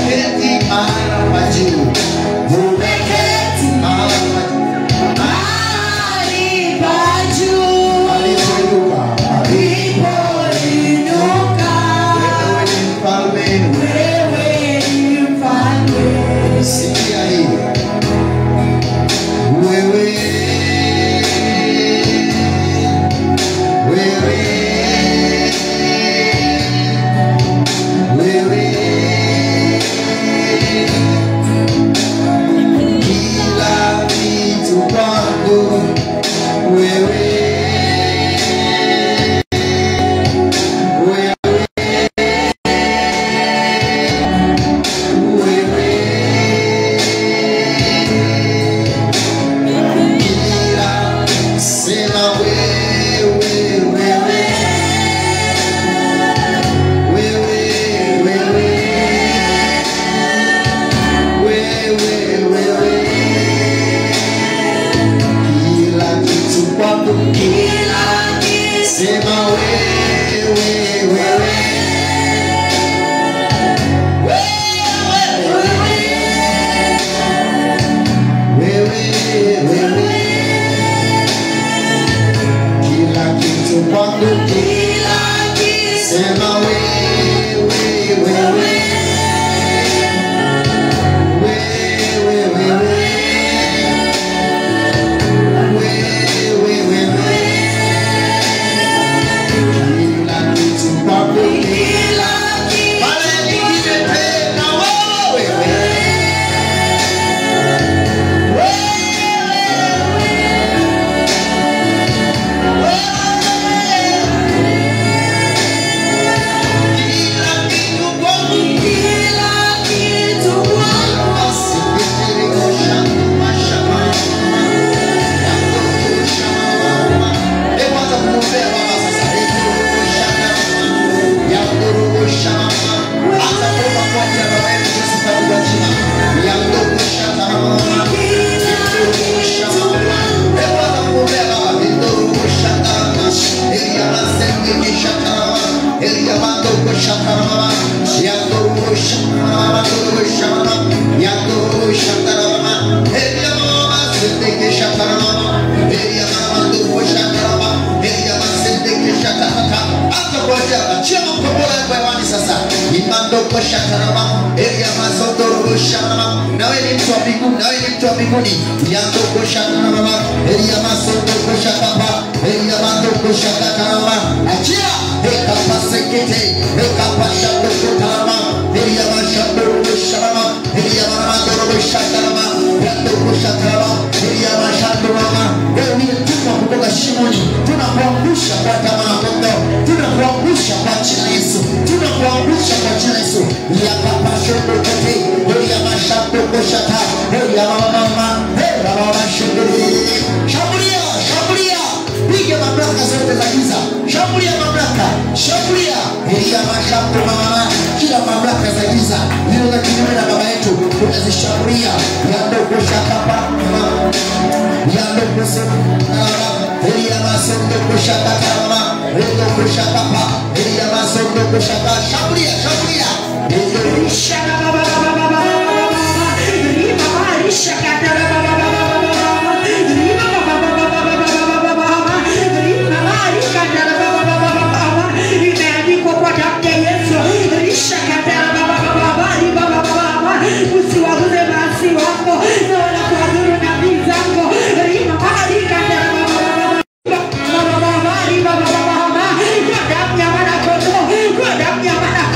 Umeketi Sema Kwa damu ya mwana kondoo, kwa damu ya mwana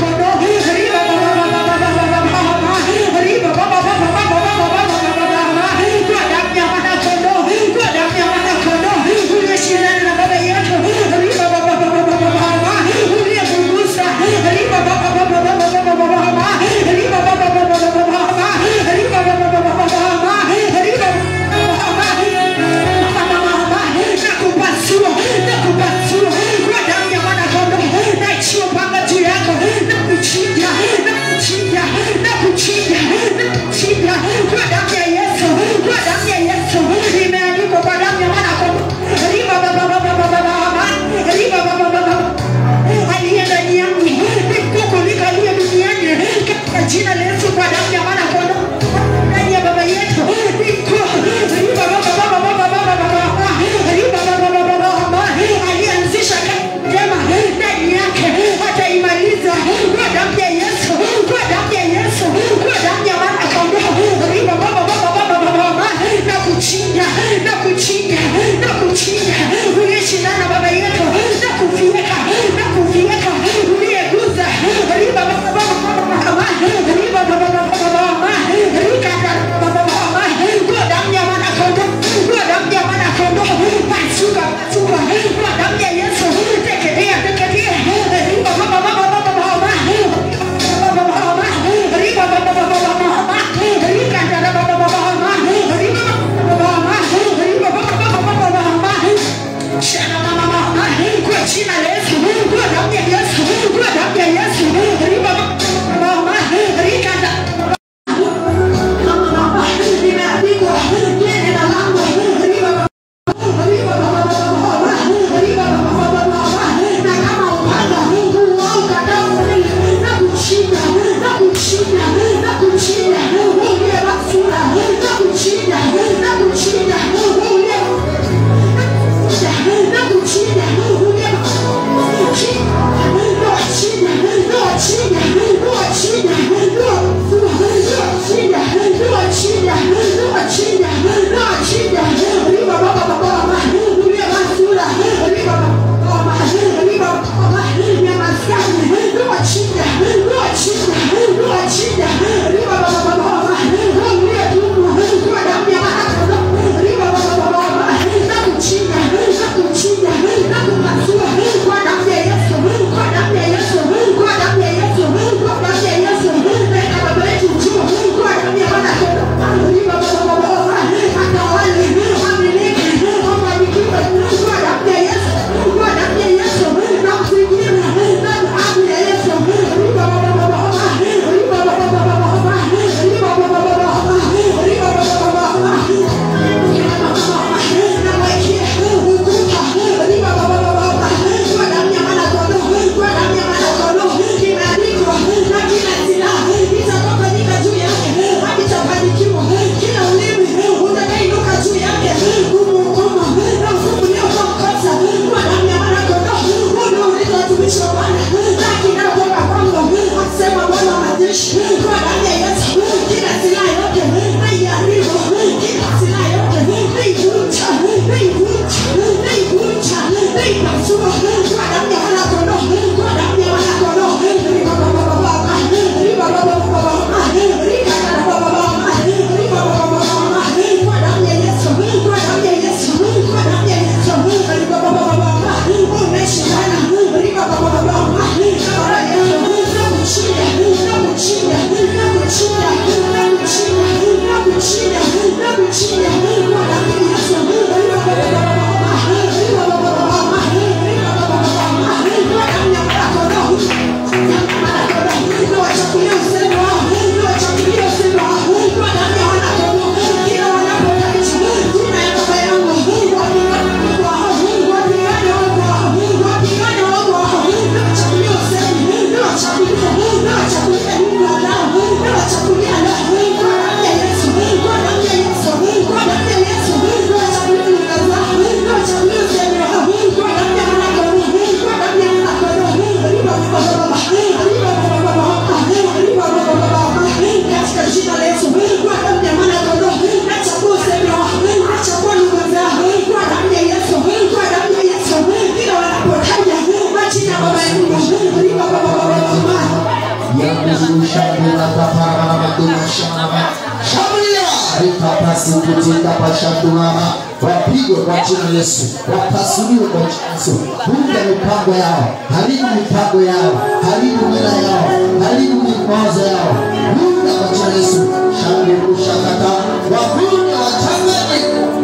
kushambulia kapara na shamba. Shambulia ikapasi kutika pashandulama. Wapigwe kwa jina la Yesu. Wapasuliwe kwa jina la Yesu. Vunja mipango yao. Haribu mipango yao. Haribu mila yao. Haribu mawazo yao. Vunja kwa jina la Yesu. Shambulia kushakata. Wavunje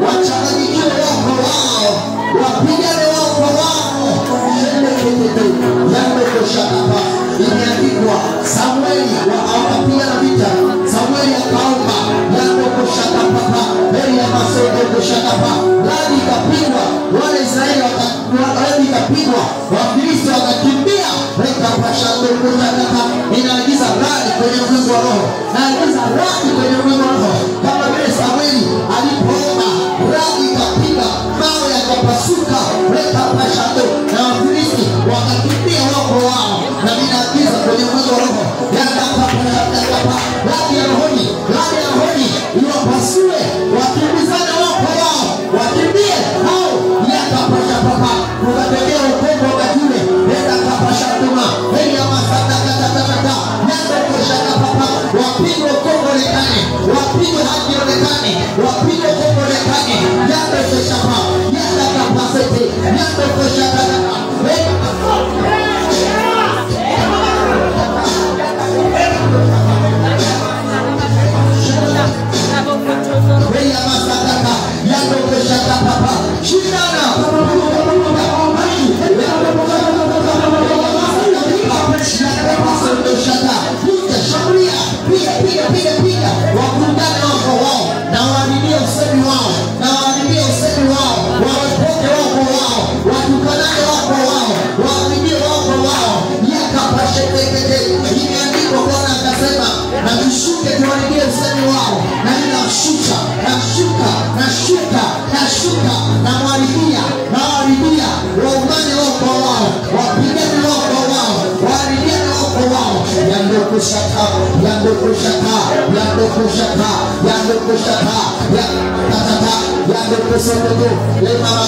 wachanganyikiwe wako wao. Wapigane wako wao. Yambe kushakata. Imeandikwa Samueli wakapigana vita. Samueli akaomba. Yambe kushakata papa. Heri ya masogo kushakapa. Radi ikapigwa. Wale Israeli radi ikapigwa. Wafilisti wakakimbia. Reka pashando kushakapa. Inaagiza radi kwenye ulimwengu wa roho. Inaagiza radi kwenye ulimwengu wa roho. Kama vile Samueli alipoomba, radi ikapiga, mawe yakapasuka. Reka pashando. Na Wafilisti wakakimbia wako wao. Na inaagiza kwenye ulimwengu wa roho. Radi ya rohoni. Radi ya rohoni. Iwapasue. Wakimbizane wako wao. Wakimbie hao. Yakapasha papa. Ukatokea ukongo wakatule. Nenda kapasha tuma. Hei ya masata kata. Nenda kushaka papa. Wapigwe ukongo lekane. Wapigwe haki lekane. Wapigwe ukongo lekane. Nenda kushaka. Nenda kapasete. Nenda kushaka. Hei ya masata yando kushaka papa. Shindana. Piga wakundane wako wao na waharibie usemi wao na waharibie usemi wao wawepoke wako wao watukanane wako wao waharibie wako wao yakapashetekete. Imeandikwa Bwana akasema na tushuke tuharibie usemi wao na ninashuka na mwaribia waumane wako wao wapigane wako wao waharibiane wako wao. Yando kushaka yando kusoto le mama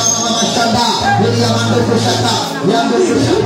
shanda le yando kushaka yando kushaka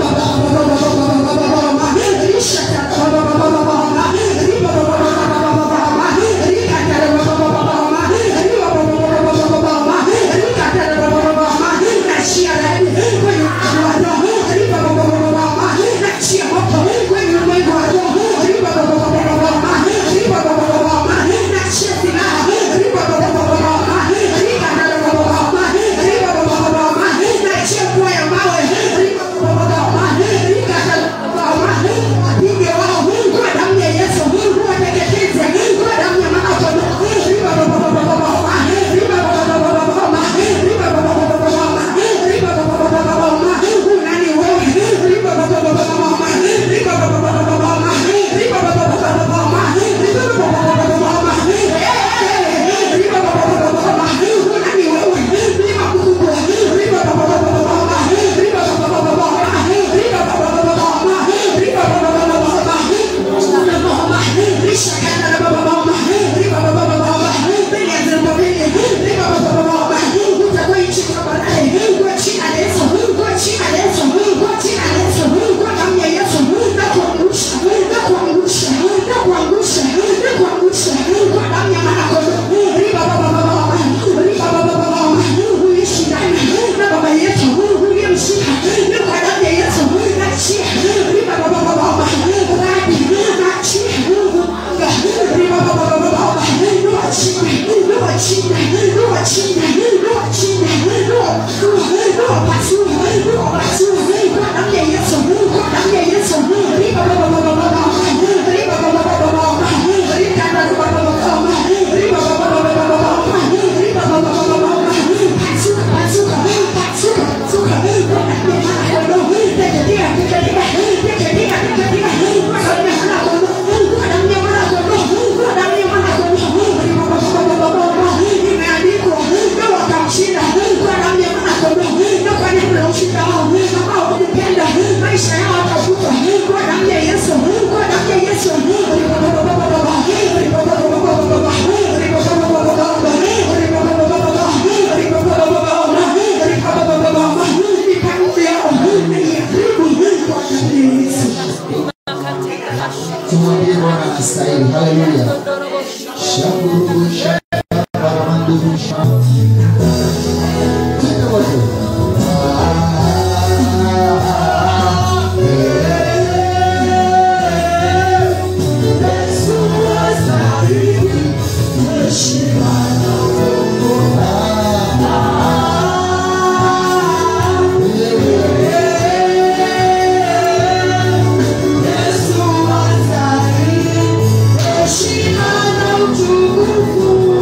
Tumwambie Bwana anastahili. Haleluya. Shanguru shangaramandu shanguru. Tena wote. Shimano tukufu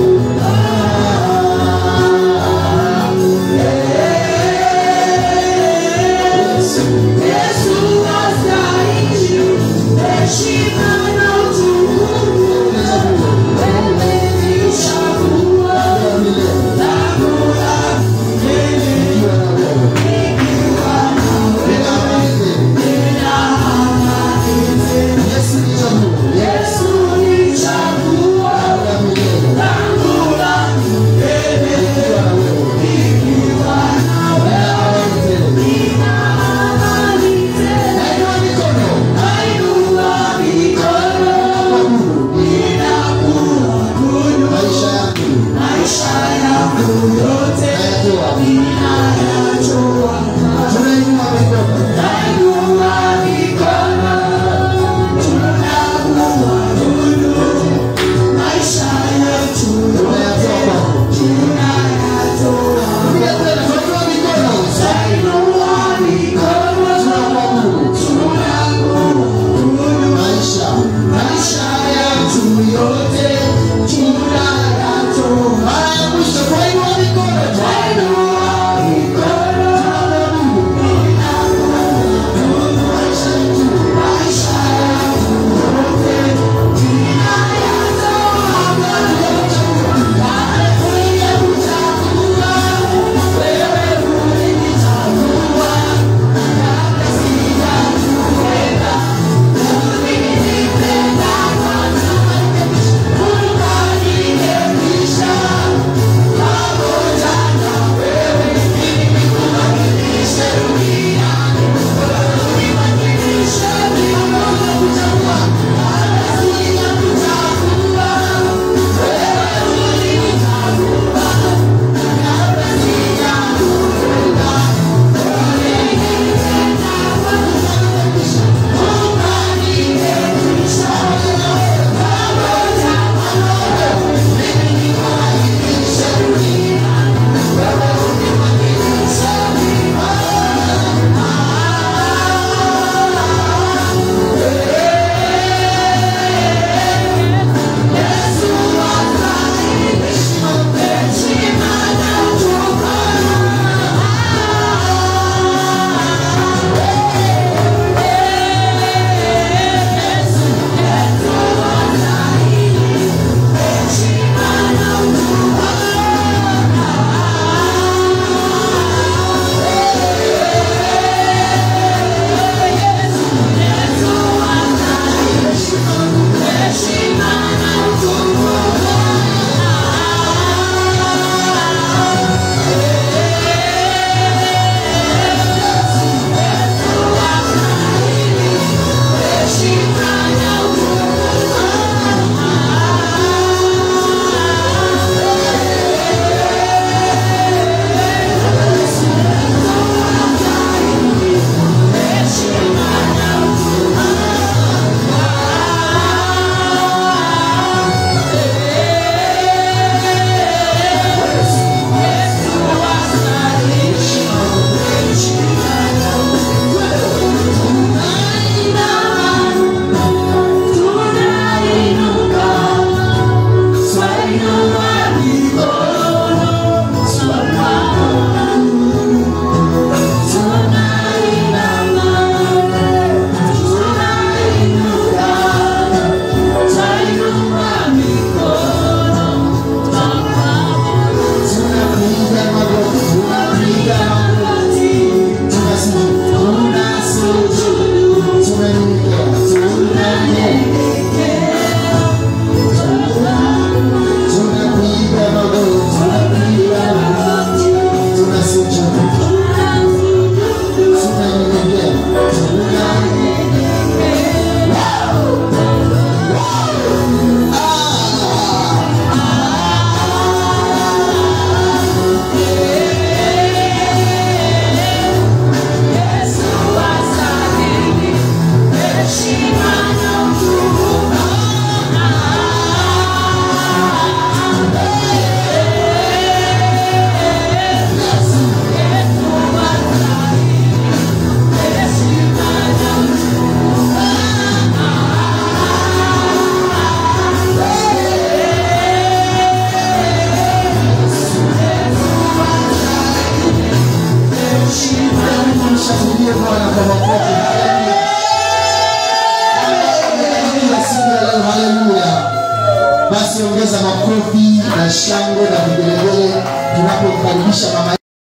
Basi ongeza makofi na shangwe na vigelegele tunapomkaribisha mama